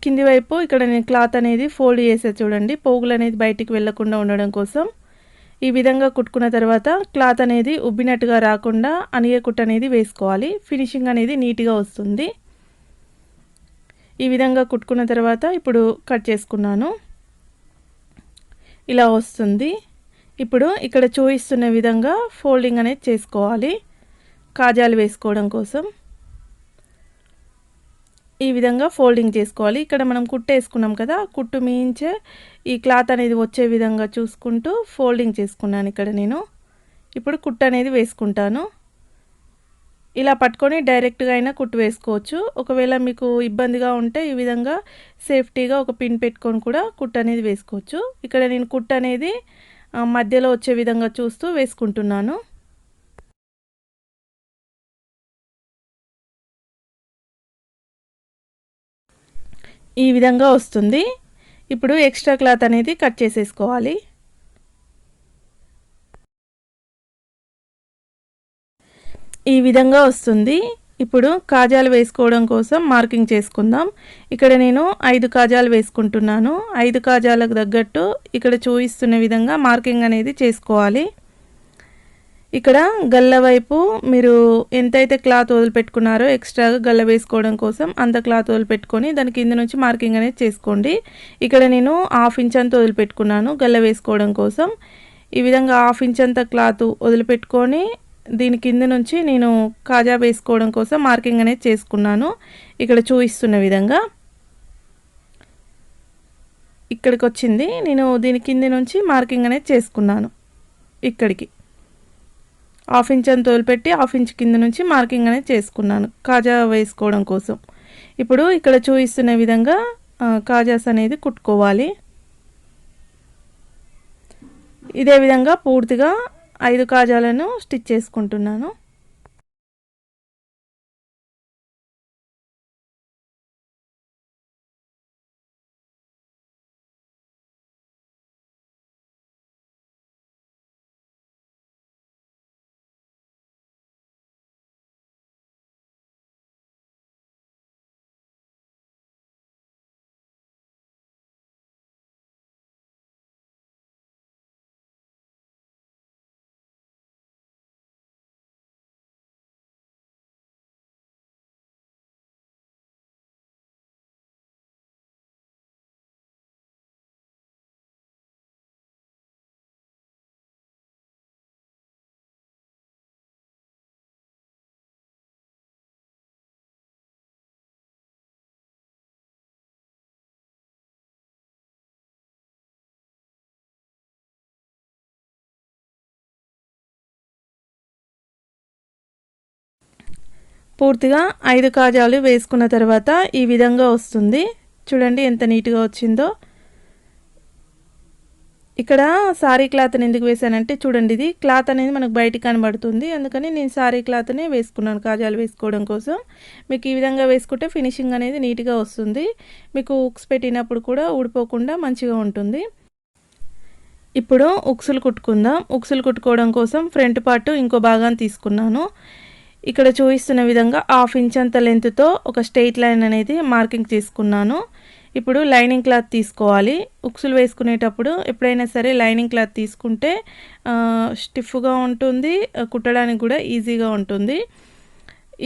కింది వైపు ఇక్కడ నేను క్లాత్ అనేది ఫోల్డ్ చేసే చూడండి, పోగులు అనేది బయటికి వెళ్ళకుండా ఉండడం కోసం. ఈ విధంగా కుట్టుకున్న తర్వాత క్లాత్ అనేది ఉబ్బినట్టుగా రాకుండా అనిగే కుట్టు అనేది వేసుకోవాలి. ఫినిషింగ్ అనేది నీట్గా వస్తుంది. ఈ విధంగా కుట్టుకున్న తర్వాత ఇప్పుడు కట్ చేసుకున్నాను. ఇలా వస్తుంది. ఇప్పుడు ఇక్కడ చూపిస్తున్న విధంగా ఫోల్డింగ్ అనేది చేసుకోవాలి కాజాలు వేసుకోవడం కోసం. ఈ విధంగా ఫోల్డింగ్ చేసుకోవాలి. ఇక్కడ మనం కుట్టు వేసుకున్నాం కదా, కుట్టు మించే ఈ క్లాత్ అనేది వచ్చే విధంగా చూసుకుంటూ ఫోల్డింగ్ చేసుకున్నాను ఇక్కడ నేను. ఇప్పుడు కుట్టు అనేది వేసుకుంటాను. ఇలా పట్టుకొని డైరెక్ట్‌గా అయినా కుట్టు వేసుకోవచ్చు. ఒకవేళ మీకు ఇబ్బందిగా ఉంటే ఈ విధంగా సేఫ్టీగా ఒక పిన్ పెట్టుకొని కూడా కుట్టనేది వేసుకోవచ్చు. ఇక్కడ నేను కుట్టనేది మధ్యలో వచ్చే విధంగా చూస్తూ వేసుకుంటున్నాను. ఈ విధంగా వస్తుంది. ఇప్పుడు ఎక్స్ట్రా క్లాత్ అనేది కట్ చేసేసుకోవాలి. ఈ విధంగా వస్తుంది. ఇప్పుడు కాజాలు వేసుకోవడం కోసం మార్కింగ్ చేసుకుందాం. ఇక్కడ నేను 5 కాజాలు వేసుకుంటున్నాను. 5 కాజాలకు తగ్గట్టు ఇక్కడ చూపిస్తున్న విధంగా మార్కింగ్ అనేది చేసుకోవాలి. ఇక్కడ గల్ల వైపు మీరు ఎంతైతే క్లాత్ వదిలిపెట్టుకున్నారో ఎక్స్ట్రాగా గల్ల వేసుకోవడం కోసం అంత క్లాత్ వదిలిపెట్టుకొని దాని కింద నుంచి మార్కింగ్ అనేది చేసుకోండి. ఇక్కడ నేను 1/2 ఇంచ్ అంత వదిలిపెట్టుకున్నాను గల్ల వేసుకోవడం కోసం. ఈ విధంగా 1/2 ఇంచ్ అంత క్లాత్ వదిలిపెట్టుకొని దీని కింద నుంచి నేను కాజా వేసుకోవడం కోసం మార్కింగ్ అనేది చేసుకున్నాను. ఇక్కడ చూపిస్తున్న విధంగా ఇక్కడికి వచ్చింది. నేను దీని కింద నుంచి మార్కింగ్ అనేది చేసుకున్నాను. ఇక్కడికి 1/2 ఇంచ్ అంత వదిలిపెట్టి 1/2 ఇంచ్ కింద నుంచి మార్కింగ్ అనేది చేసుకున్నాను కాజా వేసుకోవడం కోసం. ఇప్పుడు ఇక్కడ చూపిస్తున్న విధంగా కాజాస్ అనేది కుట్టుకోవాలి. ఇదే విధంగా పూర్తిగా 5 కాజాలను స్టిచ్ చేసుకుంటున్నాను. పూర్తిగా 5 కాజాలు వేసుకున్న తర్వాత ఈ విధంగా వస్తుంది. చూడండి ఎంత నీట్‌గా వచ్చిందో. ఇక్కడ సారీ క్లాత్‌ని ఎందుకు వేసానంటే చూడండి ఇది క్లాత్ అనేది మనకు బయటికి కనబడుతుంది. అందుకని నేను సారీ క్లాత్‌నే వేసుకున్నాను కాజాలు వేసుకోవడం కోసం. మీకు ఈ విధంగా వేసుకుంటే ఫినిషింగ్ అనేది నీట్‌గా వస్తుంది. మీకు హుక్స్ పెట్టినప్పుడు కూడా ఊడిపోకుండా మంచిగా ఉంటుంది. ఇప్పుడు ఉక్సులు కుట్టుకుందాం. ఉక్సులు కుట్టుకోవడం కోసం ఫ్రంట్ పార్ట్ ఇంకో భాగాన్ని తీసుకున్నాను. ఇక్కడ చూపిస్తున్న విధంగా 1/2 ఇంచ్ అంత లెంత్తో ఒక స్ట్రెయిట్ లైన్ అనేది మార్కింగ్ తీసుకున్నాను. ఇప్పుడు లైనింగ్ క్లాత్ తీసుకోవాలి. ఉక్సులు వేసుకునేటప్పుడు ఎప్పుడైనా సరే లైనింగ్ క్లాత్ తీసుకుంటే స్టిఫ్గా ఉంటుంది, కుట్టడానికి కూడా ఈజీగా ఉంటుంది.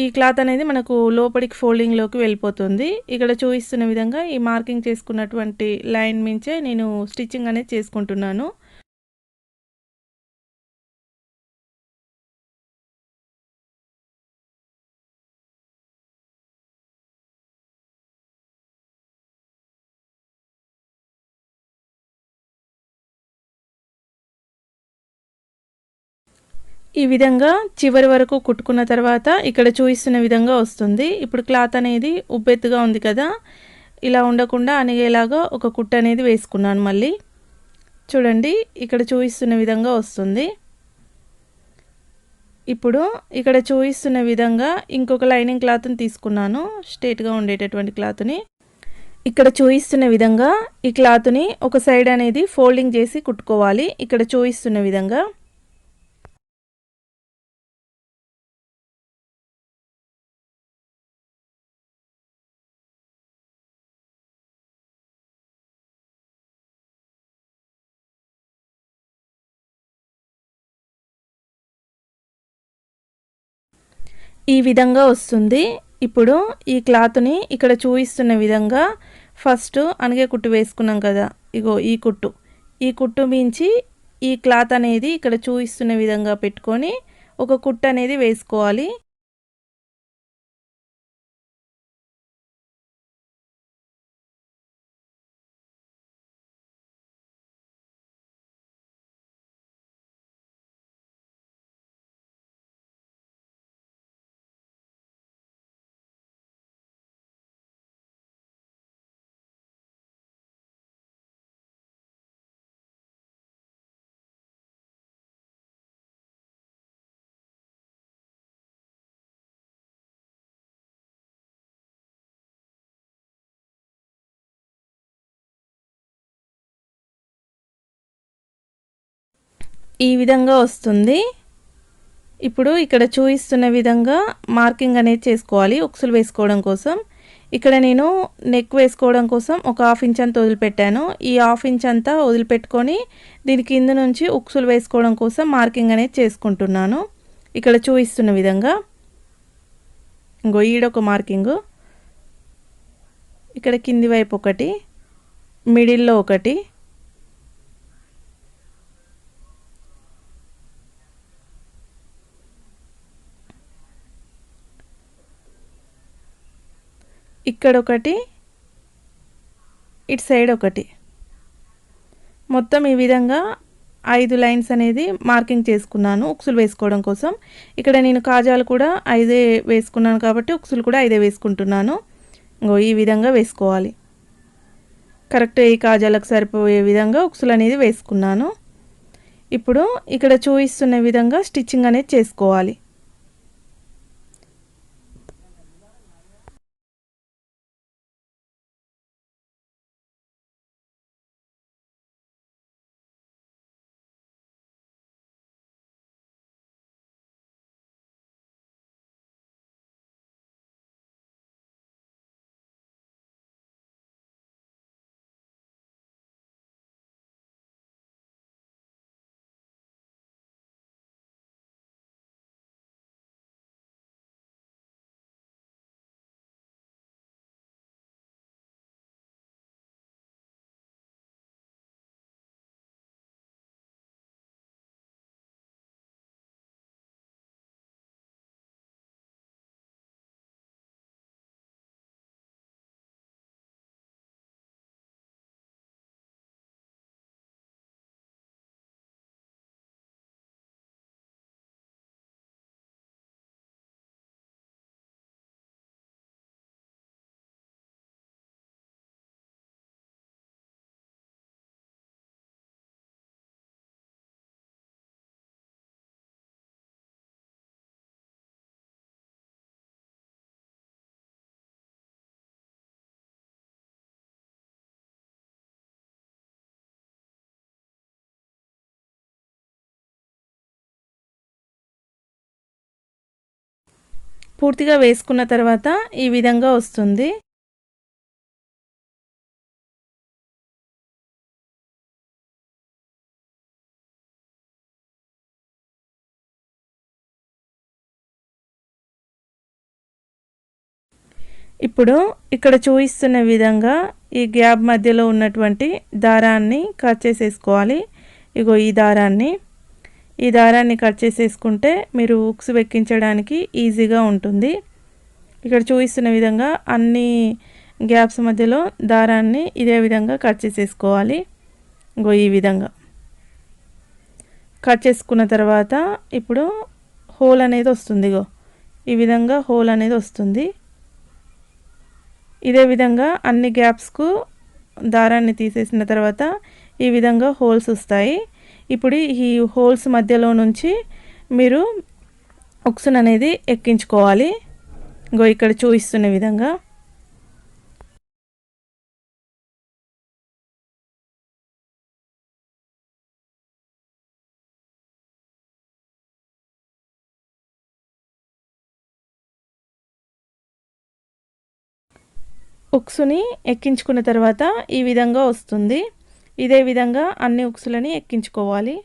ఈ క్లాత్ అనేది మనకు లోపలికి ఫోల్డింగ్లోకి వెళ్ళిపోతుంది. ఇక్కడ చూపిస్తున్న విధంగా ఈ మార్కింగ్ చేసుకున్నటువంటి లైన్ మించే నేను స్టిచ్చింగ్ అనేది చేసుకుంటున్నాను. ఈ విధంగా చివరి వరకు కుట్టుకున్న తర్వాత ఇక్కడ చూపిస్తున్న విధంగా వస్తుంది. ఇప్పుడు క్లాత్ అనేది ఉబ్బెత్తుగా ఉంది కదా, ఇలా ఉండకుండా అణిగేలాగా ఒక కుట్టు అనేది వేసుకున్నాను మళ్ళీ. చూడండి ఇక్కడ చూపిస్తున్న విధంగా వస్తుంది. ఇప్పుడు ఇక్కడ చూపిస్తున్న విధంగా ఇంకొక లైనింగ్ క్లాత్ని తీసుకున్నాను, స్ట్రేట్గా ఉండేటటువంటి క్లాత్ని. ఇక్కడ చూపిస్తున్న విధంగా ఈ క్లాత్ని ఒక సైడ్ అనేది ఫోల్డింగ్ చేసి కుట్టుకోవాలి. ఇక్కడ చూపిస్తున్న విధంగా ఈ విధంగా వస్తుంది. ఇప్పుడు ఈ క్లాత్ని ఇక్కడ చూపిస్తున్న విధంగా ఫస్ట్ అణిగే కుట్టు వేసుకున్నాం కదా, ఇగో ఈ కుట్టు మించి ఈ క్లాత్ అనేది ఇక్కడ చూపిస్తున్న విధంగా పెట్టుకొని ఒక కుట్టు అనేది వేసుకోవాలి. ఈ విధంగా వస్తుంది. ఇప్పుడు ఇక్కడ చూపిస్తున్న విధంగా మార్కింగ్ అనేది చేసుకోవాలి ఉక్సులు వేసుకోవడం కోసం. ఇక్కడ నేను నెక్ వేసుకోవడం కోసం ఒక హాఫ్ ఇంచ్ అంతా వదిలిపెట్టాను. ఈ హాఫ్ ఇంచ్ అంతా వదిలిపెట్టుకొని దీని కింద నుంచి ఉక్సులు వేసుకోవడం కోసం మార్కింగ్ అనేది చేసుకుంటున్నాను. ఇక్కడ చూపిస్తున్న విధంగా ఇంకో ఈడొక మార్కింగు, ఇక్కడ కింది వైపు ఒకటి, మిడిల్లో ఒకటి, ఇక్కడ ఒకటి, ఇటు సైడ్ ఒకటి, మొత్తం ఈ విధంగా 5 లైన్స్ అనేది మార్కింగ్ చేసుకున్నాను ఉక్సులు వేసుకోవడం కోసం. ఇక్కడ నేను కాజాలు కూడా 5 వేసుకున్నాను కాబట్టి ఉక్సులు కూడా 5 వేసుకుంటున్నాను. ఇంకో ఈ విధంగా వేసుకోవాలి. కరెక్ట్ ఈ కాజాలకు సరిపోయే విధంగా ఉక్సులు అనేది వేసుకున్నాను. ఇప్పుడు ఇక్కడ చూపిస్తున్న విధంగా స్టిచ్చింగ్ అనేది చేసుకోవాలి. పూర్తిగా వేసుకున్న తర్వాత ఈ విధంగా వస్తుంది. ఇప్పుడు ఇక్కడ చూపిస్తున్న విధంగా ఈ గ్యాప్ మధ్యలో ఉన్నటువంటి దారాన్ని కట్ చేసేసుకోవాలి. ఇగో ఈ దారాన్ని కట్ చేసేసుకుంటే మీరు ఉక్స్ ఎక్కించడానికి ఈజీగా ఉంటుంది. ఇక్కడ చూపిస్తున్న విధంగా అన్ని గ్యాప్స్ మధ్యలో దారాన్ని ఇదే విధంగా కట్ చేసేసుకోవాలి. ఇగో ఈ విధంగా కట్ చేసుకున్న తర్వాత ఇప్పుడు హోల్ అనేది వస్తుంది. ఇగో ఈ విధంగా హోల్ అనేది వస్తుంది. ఇదే విధంగా అన్ని గ్యాప్స్కు దారాన్ని తీసేసిన తర్వాత ఈ విధంగా హోల్స్ వస్తాయి. ఇప్పుడు ఈ హోల్స్ మధ్యలో నుంచి మీరు ఉక్సును అనేది ఎక్కించుకోవాలి. ఇంకో ఇక్కడ చూపిస్తున్న విధంగా ఉక్సుని ఎక్కించుకున్న తర్వాత ఈ విధంగా వస్తుంది. ఇదే విధంగా అన్ని ఉక్సులని ఎక్కించుకోవాలి.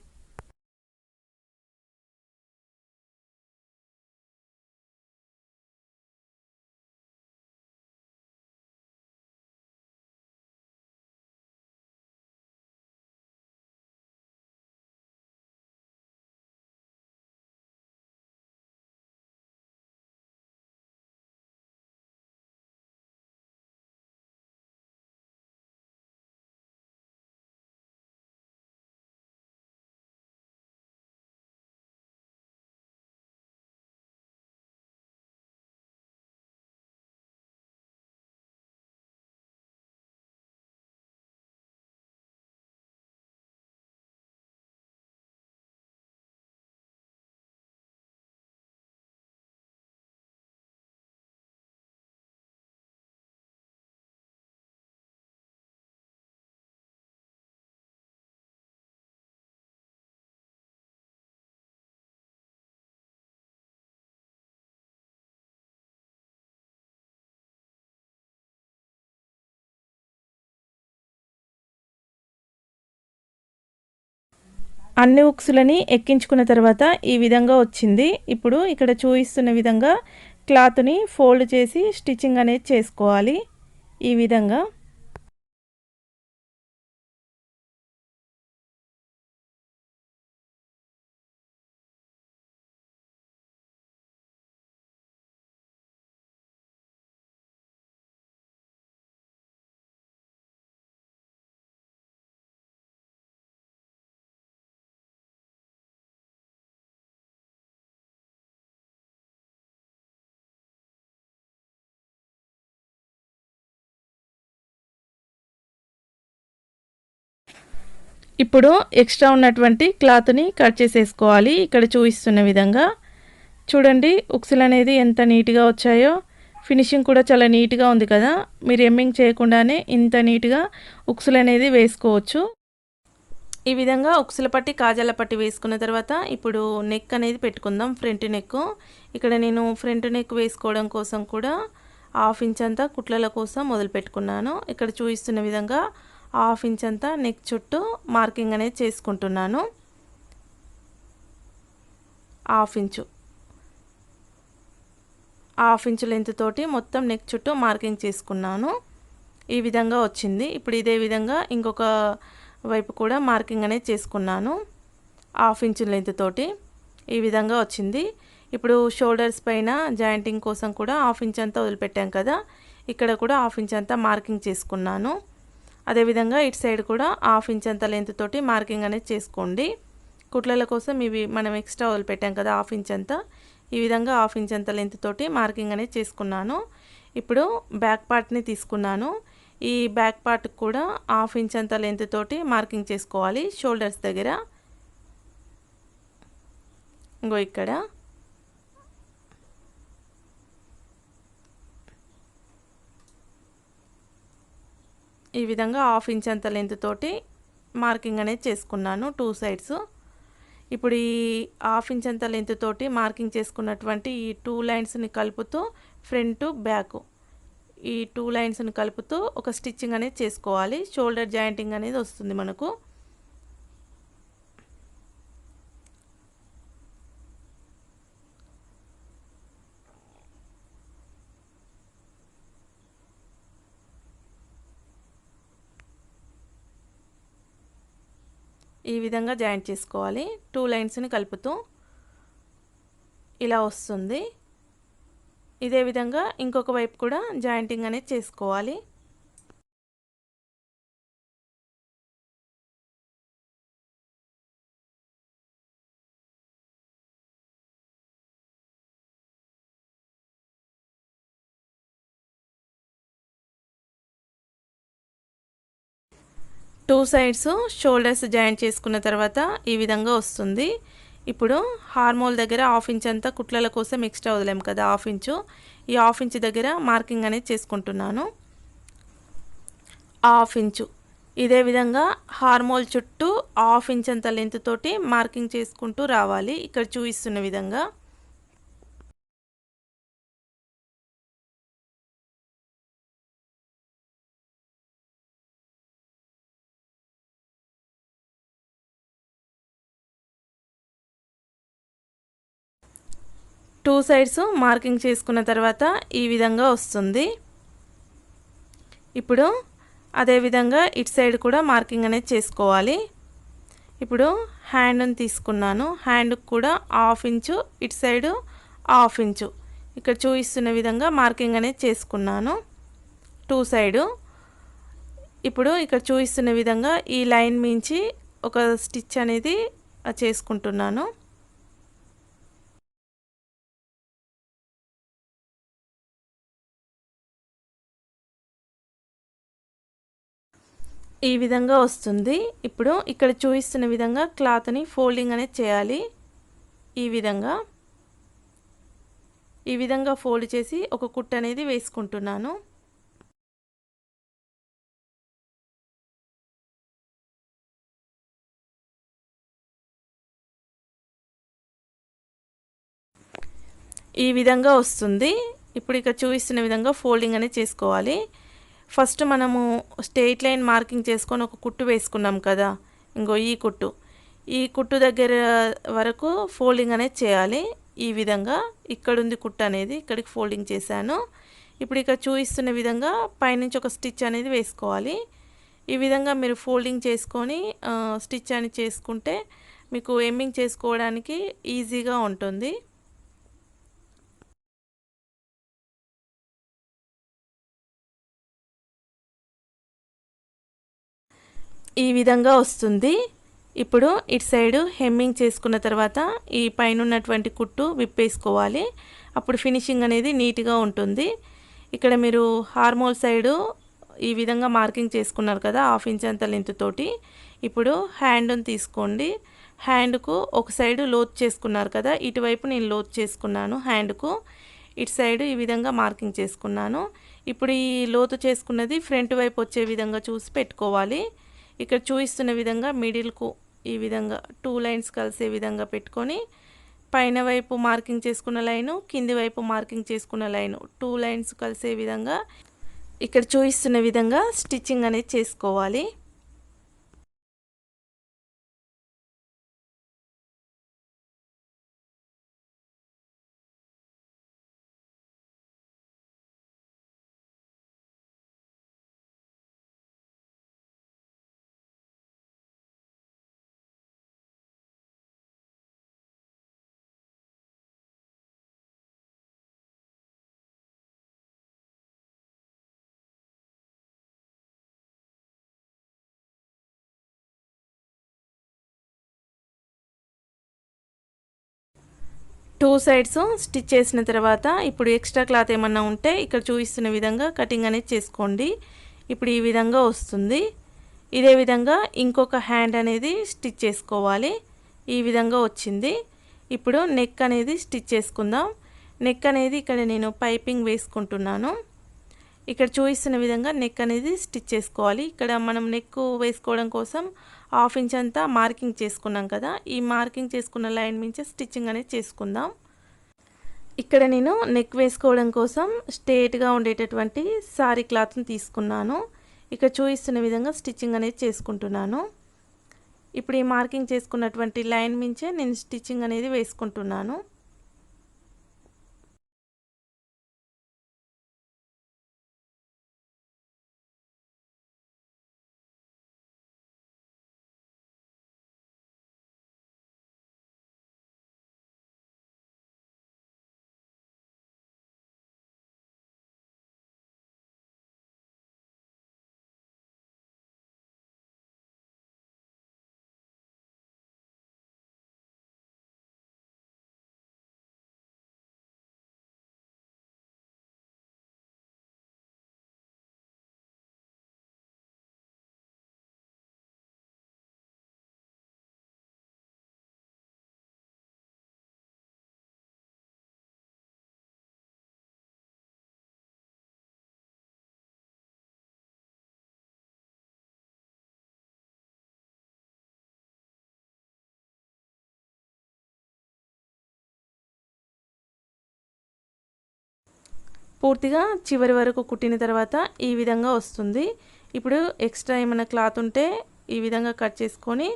అన్ని ఉక్సులని ఎక్కించుకున్న తర్వాత ఈ విధంగా వచ్చింది. ఇప్పుడు ఇక్కడ చూపిస్తున్న విధంగా క్లాత్ని ఫోల్డ్ చేసి స్టిచ్చింగ్ అనేది చేసుకోవాలి. ఈ విధంగా ఇప్పుడు ఎక్స్ట్రా ఉన్నటువంటి క్లాత్ని కట్ చేసేసుకోవాలి. ఇక్కడ చూపిస్తున్న విధంగా చూడండి, ఉక్సులు అనేది ఎంత నీట్గా వచ్చాయో. ఫినిషింగ్ కూడా చాలా నీట్గా ఉంది కదా. మీరు ఎమ్మింగ్ చేయకుండానే ఇంత నీట్గా ఉక్సులు అనేది వేసుకోవచ్చు. ఈ విధంగా ఉక్సుల పట్టి కాజాల పట్టి వేసుకున్న తర్వాత ఇప్పుడు నెక్ అనేది పెట్టుకుందాం. Front neck. ఇక్కడ నేను ఫ్రంట్ నెక్ వేసుకోవడం కోసం కూడా 1/2 ఇంచ్ అంతా కుట్లల కోసం మొదలు పెట్టుకున్నాను. ఇక్కడ చూపిస్తున్న విధంగా 1/2 ఇంచ్ అంతా నెక్ చుట్టూ మార్కింగ్ అనేది చేసుకుంటున్నాను. 1/2 ఇంచు లెంత్ తోటి మొత్తం నెక్ చుట్టూ మార్కింగ్ చేసుకున్నాను. ఈ విధంగా వచ్చింది. ఇప్పుడు ఇదే విధంగా ఇంకొక వైపు కూడా మార్కింగ్ అనేది చేసుకున్నాను. 1/2 ఇంచు లెంత్ తోటి ఈ విధంగా వచ్చింది. ఇప్పుడు షోల్డర్స్ పైన జాయింటింగ్ కోసం కూడా 1/2 ఇంచ్ అంతా వదిలిపెట్టాం కదా. ఇక్కడ కూడా 1/2 ఇంచ్ అంతా మార్కింగ్ చేసుకున్నాను. అదేవిధంగా ఇటు సైడ్ కూడా 1/2 ఇంచ్ అంత లెంత్ తోటి మార్కింగ్ అనేది చేసుకోండి. కుట్లల కోసం ఇవి మనం ఎక్స్ట్రా వదిలిపెట్టాం కదా 1/2 ఇంచ్ అంతా. ఈ విధంగా 1/2 ఇంచ్ అంత లెంత్ తోటి మార్కింగ్ అనేది చేసుకున్నాను. ఇప్పుడు బ్యాక్ పార్ట్ని తీసుకున్నాను. ఈ బ్యాక్ పార్ట్ కూడా 1/2 ఇంచ్ అంత లెంత్ తోటి మార్కింగ్ చేసుకోవాలి. షోల్డర్స్ దగ్గర ఇంకో ఇక్కడ ఈ విధంగా 1/2 ఇంచ్ అంత లెంత్ తోటి మార్కింగ్ అనేది చేసుకున్నాను 2 సైడ్స్. ఇప్పుడు ఈ 1/2 ఇంచ్ అంత లెంత్ తోటి మార్కింగ్ చేసుకున్నటువంటి ఈ 2 లైన్స్ని కలుపుతూ ఫ్రంట్ బ్యాక్ ఈ 2 లైన్స్ని కలుపుతూ ఒక స్టిచ్చింగ్ అనేది చేసుకోవాలి. షోల్డర్ జాయింటింగ్ అనేది వస్తుంది మనకు. ఈ విధంగా జాయింట్ చేసుకోవాలి. 2 లైన్స్ని కలుపుతూ ఇలా వస్తుంది. ఇదే విధంగా ఇంకొక వైపు కూడా జాయింటింగ్ అనేది చేసుకోవాలి. టూ సైడ్స్ షోల్డర్స్ జాయింట్ చేసుకున్న తర్వాత ఈ విధంగా వస్తుంది. ఇప్పుడు హార్మోల్ దగ్గర 1/2 ఇంచ్ అంతా కుట్లల కోసం ఎక్స్ట్రా వదిలాం కదా 1/2 ఇంచు. ఈ 1/2 ఇంచ్ దగ్గర మార్కింగ్ అనేది చేసుకుంటున్నాను. 1/2 ఇంచు ఇదే విధంగా హార్మోల్ చుట్టూ 1/2 ఇంచ్ అంత లెంత్ తోటి మార్కింగ్ చేసుకుంటూ రావాలి. ఇక్కడ చూపిస్తున్న విధంగా టూ సైడ్స్ మార్కింగ్ చేసుకున్న తర్వాత ఈ విధంగా వస్తుంది. ఇప్పుడు అదేవిధంగా ఇటు సైడ్ కూడా మార్కింగ్ అనేది చేసుకోవాలి. ఇప్పుడు హ్యాండ్ని తీసుకున్నాను. హ్యాండ్కి కూడా 1/2 ఇంచు, ఇటు సైడు 1/2 ఇంచు ఇక్కడ చూపిస్తున్న విధంగా మార్కింగ్ అనేది చేసుకున్నాను 2 సైడు. ఇప్పుడు ఇక్కడ చూపిస్తున్న విధంగా ఈ లైన్ మించి ఒక స్టిచ్ అనేది చేసుకుంటున్నాను. ఈ విధంగా వస్తుంది. ఇప్పుడు ఇక్కడ చూపిస్తున్న విధంగా క్లాత్ని ఫోల్డింగ్ అనేది చేయాలి. ఈ విధంగా ఫోల్డ్ చేసి ఒక కుట్టు అనేది వేసుకుంటున్నాను. ఈ విధంగా వస్తుంది. ఇప్పుడు ఇక్కడ చూపిస్తున్న విధంగా ఫోల్డింగ్ అనేది చేసుకోవాలి. ఫస్ట్ మనము స్ట్రెయిట్ లైన్ మార్కింగ్ చేసుకొని ఒక కుట్టు వేసుకున్నాం కదా, ఇంకో ఈ కుట్టు. ఈ కుట్టు దగ్గర వరకు ఫోల్డింగ్ అనేది చేయాలి. ఈ విధంగా ఇక్కడుంది కుట్టు అనేది, ఇక్కడికి ఫోల్డింగ్ చేశాను. ఇప్పుడు ఇక్కడ చూపిస్తున్న విధంగా పైనుంచి ఒక స్టిచ్ అనేది వేసుకోవాలి. ఈ విధంగా మీరు ఫోల్డింగ్ చేసుకొని స్టిచ్ అని చేసుకుంటే మీకు ఎమ్మింగ్ చేసుకోవడానికి ఈజీగా ఉంటుంది. ఈ విధంగా వస్తుంది. ఇప్పుడు ఇటు సైడు హెమ్మింగ్ చేసుకున్న తర్వాత ఈ పైన ఉన్నటువంటి కుట్టు విప్పేసుకోవాలి. అప్పుడు ఫినిషింగ్ అనేది నీట్గా ఉంటుంది. ఇక్కడ మీరు హార్మోల్ సైడు ఈ విధంగా మార్కింగ్ చేసుకున్నారు కదా, 1/2 ఇంచ్ అంత లెంత్ తోటి. ఇప్పుడు హ్యాండ్ని తీసుకోండి. హ్యాండ్కు ఒక సైడు లోతు చేసుకున్నారు కదా, ఇటువైపు నేను లోతు చేసుకున్నాను. హ్యాండ్కు ఇటు సైడు ఈ విధంగా మార్కింగ్ చేసుకున్నాను. ఇప్పుడు ఈ లోతు చేసుకున్నది ఫ్రంట్ వైపు వచ్చే విధంగా చూసి పెట్టుకోవాలి. ఇక్కడ చూపిస్తున్న విధంగా మిడిల్కు ఈ విధంగా 2 లైన్స్ కలిసే విధంగా పెట్టుకొని పైన వైపు మార్కింగ్ చేసుకున్న లైను, కింది వైపు మార్కింగ్ చేసుకున్న లైను 2 లైన్స్ కలిసే విధంగా ఇక్కడ చూపిస్తున్న విధంగా స్టిచ్చింగ్ అనేది చేసుకోవాలి. టూ సైడ్స్ స్టిచ్ చేసిన తర్వాత ఇప్పుడు ఎక్స్ట్రా క్లాత్ ఏమన్నా ఉంటే ఇక్కడ చూపిస్తున్న విధంగా కటింగ్ అనేది చేసుకోండి. ఇప్పుడు ఈ విధంగా వస్తుంది. ఇదే విధంగా ఇంకొక హ్యాండ్ అనేది స్టిచ్ చేసుకోవాలి. ఈ విధంగా వచ్చింది. ఇప్పుడు నెక్ అనేది స్టిచ్ చేసుకుందాం. నెక్ అనేది ఇక్కడ నేను పైపింగ్ వేసుకుంటున్నాను. ఇక్కడ చూపిస్తున్న విధంగా నెక్ అనేది స్టిచ్ చేసుకోవాలి. ఇక్కడ మనం నెక్ వేసుకోవడం కోసం 1/2 ఇంచ్ అంతా మార్కింగ్ చేసుకున్నాం కదా, ఈ మార్కింగ్ చేసుకున్న లైన్ నుంచి స్టిచ్చింగ్ అనేది చేసుకుందాం. ఇక్కడ నేను నెక్ వేసుకోవడం కోసం స్ట్రేట్గా ఉండేటటువంటి సారీ క్లాత్ని తీసుకున్నాను. ఇక్కడ చూపిస్తున్న విధంగా స్టిచ్చింగ్ అనేది చేసుకుంటున్నాను. ఇప్పుడు ఈ మార్కింగ్ చేసుకున్నటువంటి లైన్ మించే నేను స్టిచ్చింగ్ అనేది వేసుకుంటున్నాను. పూర్తిగా చివరి వరకు కుట్టిన తర్వాత ఈ విధంగా వస్తుంది. ఇప్పుడు ఎక్స్ట్రా ఏమైనా క్లాత్ ఉంటే ఈ విధంగా కట్ చేసుకొని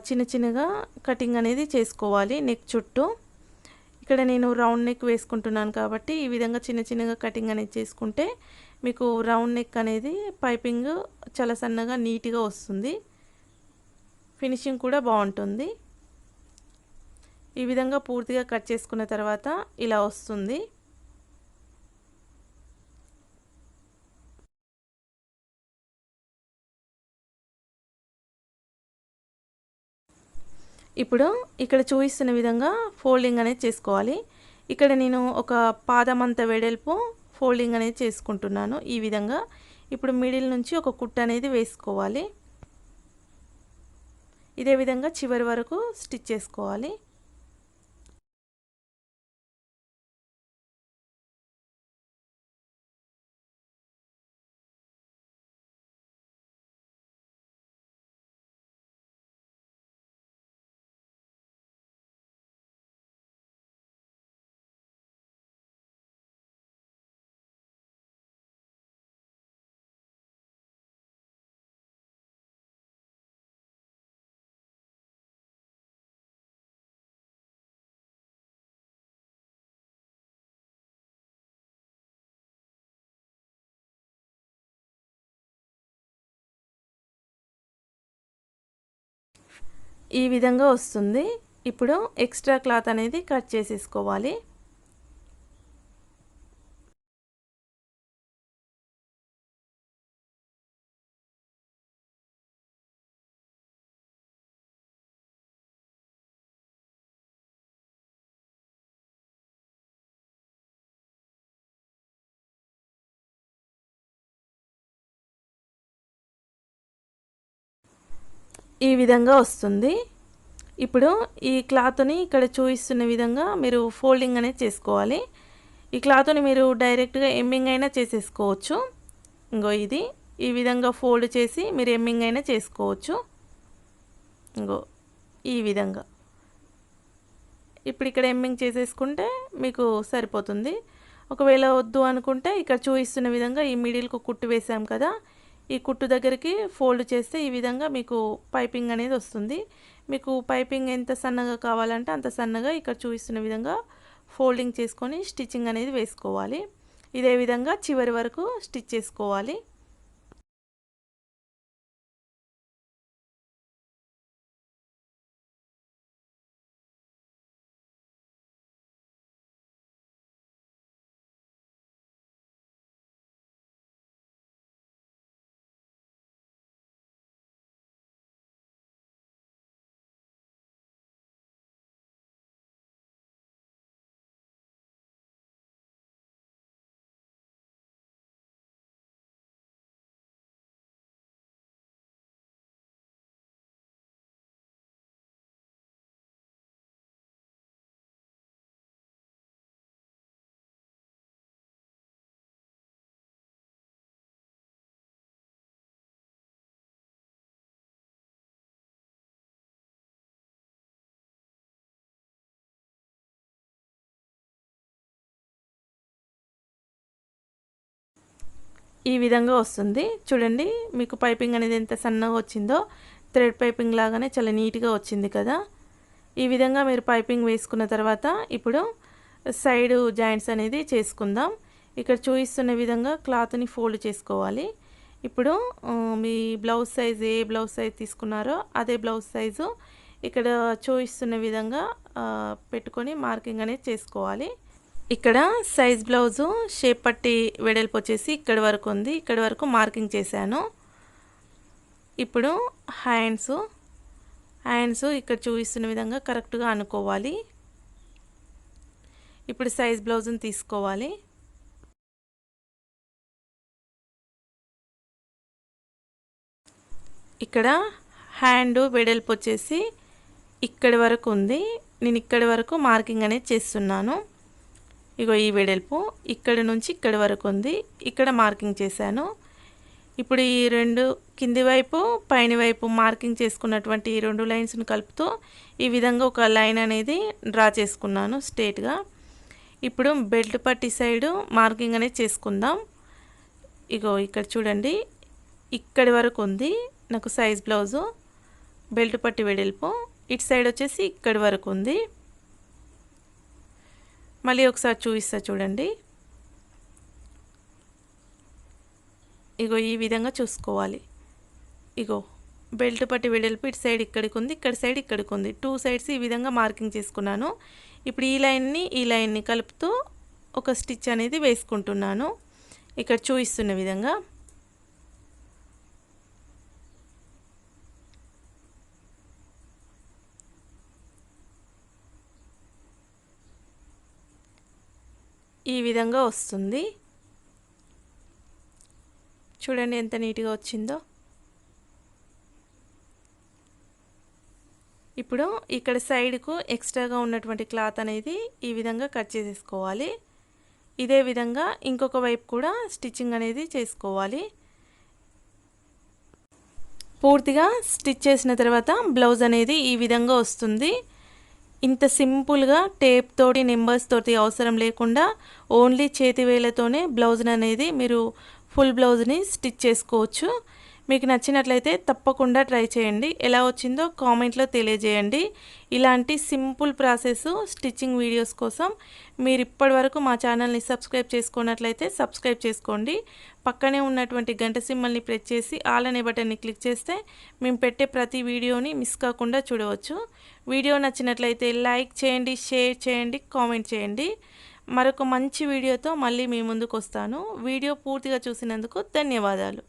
చిన్న చిన్నగా కటింగ్ అనేది చేసుకోవాలి నెక్ చుట్టూ. ఇక్కడ నేను రౌండ్ నెక్ వేసుకుంటున్నాను కాబట్టి ఈ విధంగా చిన్న చిన్నగా కటింగ్ అనేది చేసుకుంటే మీకు రౌండ్ నెక్ అనేది పైపింగ్ చాలా సన్నగా నీట్గా వస్తుంది. ఫినిషింగ్ కూడా బాగుంటుంది. ఈ విధంగా పూర్తిగా కట్ చేసుకున్న తర్వాత ఇలా వస్తుంది. ఇప్పుడు ఇక్కడ చూపిస్తున్న విధంగా ఫోల్డింగ్ అనేది చేసుకోవాలి. ఇక్కడ నేను ఒక పాదమంత వెడల్పు ఫోల్డింగ్ అనేది చేసుకుంటున్నాను ఈ విధంగా. ఇప్పుడు మిడిల్ నుంచి ఒక కుట్టు అనేది వేసుకోవాలి. ఇదే విధంగా చివరి వరకు స్టిచ్ చేసుకోవాలి. ఈ విధంగా వస్తుంది. ఇప్పుడు ఎక్స్ట్రా క్లాత్ అనేది కట్ చేసేసుకోవాలి. ఈ విధంగా వస్తుంది. ఇప్పుడు ఈ క్లాత్ని ఇక్కడ చూపిస్తున్న విధంగా మీరు ఫోల్డింగ్ అనేది చేసుకోవాలి. ఈ క్లాత్ని మీరు డైరెక్ట్గా ఎమ్మింగ్ అయినా చేసేసుకోవచ్చు. ఇంగో ఇది ఈ విధంగా ఫోల్డ్ చేసి మీరు ఎమ్మింగ్ అయినా చేసుకోవచ్చు. ఇంగో ఈ విధంగా ఇప్పుడు ఇక్కడ ఎమ్మింగ్ చేసేసుకుంటే మీకు సరిపోతుంది. ఒకవేళ వద్దు అనుకుంటే ఇక్కడ చూపిస్తున్న విధంగా ఈ మిడిల్కు కుట్టు వేసాం కదా, ఈ కుట్టు దగ్గరికి ఫోల్డ్ చేస్తే ఈ విధంగా మీకు పైపింగ్ అనేది వస్తుంది. మీకు పైపింగ్ ఎంత సన్నగా కావాలంటే అంత సన్నగా ఇక్కడ చూపిస్తున్న విధంగా ఫోల్డింగ్ చేసుకొని స్టిచ్చింగ్ అనేది వేసుకోవాలి. ఇదే విధంగా చివరి వరకు స్టిచ్ చేసుకోవాలి. ఈ విధంగా వస్తుంది. చూడండి మీకు పైపింగ్ అనేది ఎంత సన్నగా వచ్చిందో, థ్రెడ్ పైపింగ్ లాగానే చాలా నీట్గా వచ్చింది కదా. ఈ విధంగా మీరు పైపింగ్ వేసుకున్న తర్వాత ఇప్పుడు సైడ్ జాయింట్స్ అనేది చేసుకుందాం. ఇక్కడ చూపిస్తున్న విధంగా క్లాత్ని ఫోల్డ్ చేసుకోవాలి. ఇప్పుడు మీ బ్లౌజ్ సైజ్ ఏ బ్లౌజ్ సైజ్ తీసుకున్నారో అదే బ్లౌజ్ సైజు ఇక్కడ చూపిస్తున్న విధంగా పెట్టుకొని మార్కింగ్ అనేది చేసుకోవాలి. ఇక్కడ సైజ్ బ్లౌజు షేప్ పట్టి వెడల్పు వచ్చేసి ఇక్కడి వరకు ఉంది. ఇక్కడి వరకు మార్కింగ్ చేశాను. ఇప్పుడు హ్యాండ్స్ ఇక్కడ చూపిస్తున్న విధంగా కరెక్ట్గా అనుకోవాలి. ఇప్పుడు సైజ్ బ్లౌజ్ని తీసుకోవాలి. ఇక్కడ హ్యాండ్ వెడల్పు వచ్చేసి ఇక్కడి వరకు ఉంది. నేను ఇక్కడి వరకు మార్కింగ్ అనేది చేస్తున్నాను. ఇగో ఈ వెడల్పు ఇక్కడి నుంచి ఇక్కడి వరకు ఉంది. ఇక్కడ మార్కింగ్ చేశాను. ఇప్పుడు ఈ రెండు కింది వైపు పైన వైపు మార్కింగ్ చేసుకున్నటువంటి ఈ రెండు లైన్స్ని కలుపుతూ ఈ విధంగా ఒక లైన్ అనేది డ్రా చేసుకున్నాను స్ట్రేట్గా. ఇప్పుడు బెల్ట్ పట్టి సైడు మార్కింగ్ అనేది చేసుకుందాం. ఇగో ఇక్కడ చూడండి ఇక్కడి వరకు ఉంది నాకు సైజ్ బ్లౌజు, బెల్ట్ పట్టి వెడల్పు. ఇటు సైడ్ వచ్చేసి ఇక్కడి వరకు ఉంది. మళ్ళీ ఒకసారి చూపిస్తా చూడండి. ఇగో ఈ విధంగా చూసుకోవాలి. ఇగో బెల్ట్ పట్టి వెడల్పు ఇటు సైడ్ ఇక్కడికి ఉంది, ఇక్కడ సైడ్ ఇక్కడికి ఉంది. టూ సైడ్స్ ఈ విధంగా మార్కింగ్ చేసుకున్నాను. ఇప్పుడు ఈ లైన్ని కలుపుతూ ఒక స్టిచ్ అనేది వేసుకుంటున్నాను ఇక్కడ చూపిస్తున్న విధంగా. ఈ విధంగా వస్తుంది. చూడండి ఎంత నీట్గా వచ్చిందో. ఇప్పుడు ఇక్కడ సైడ్కు ఎక్స్ట్రాగా ఉన్నటువంటి క్లాత్ అనేది ఈ విధంగా కట్ చేసేసుకోవాలి. ఇదే విధంగా ఇంకొక వైపు కూడా స్టిచ్చింగ్ అనేది చేసుకోవాలి. పూర్తిగా స్టిచ్ చేసిన తర్వాత బ్లౌజ్ అనేది ఈ విధంగా వస్తుంది. ఇంత సింపుల్గా టేప్ తోటి నెంబర్స్ తోటి అవసరం లేకుండా ఓన్లీ చేతి వేళ్ళతోనే బ్లౌజ్ అనేది మీరు ఫుల్ బ్లౌజ్ని స్టిచ్ చేసుకోవచ్చు. మీకు నచ్చినట్లయితే తప్పకుండా ట్రై చేయండి. ఎలా వచ్చిందో కామెంట్లో తెలియజేయండి. ఇలాంటి సింపుల్ ప్రాసెస్ స్టిచ్చింగ్ వీడియోస్ కోసం మీరు ఇప్పటివరకు మా ఛానల్ని సబ్స్క్రైబ్ చేసుకున్నట్లయితే సబ్స్క్రైబ్ చేసుకోండి. పక్కనే ఉన్నటువంటి గంట సింబల్ని ప్రెస్ చేసి ఆల్ అనే బటన్ని క్లిక్ చేస్తే మేము పెట్టే ప్రతి వీడియోని మిస్ కాకుండా చూడవచ్చు. వీడియో నచ్చినట్లయితే లైక్ చేయండి, షేర్ చేయండి, కామెంట్ చేయండి. మరొక మంచి వీడియోతో మళ్ళీ మీ ముందుకు వస్తాను. వీడియో పూర్తిగా చూసినందుకు ధన్యవాదాలు.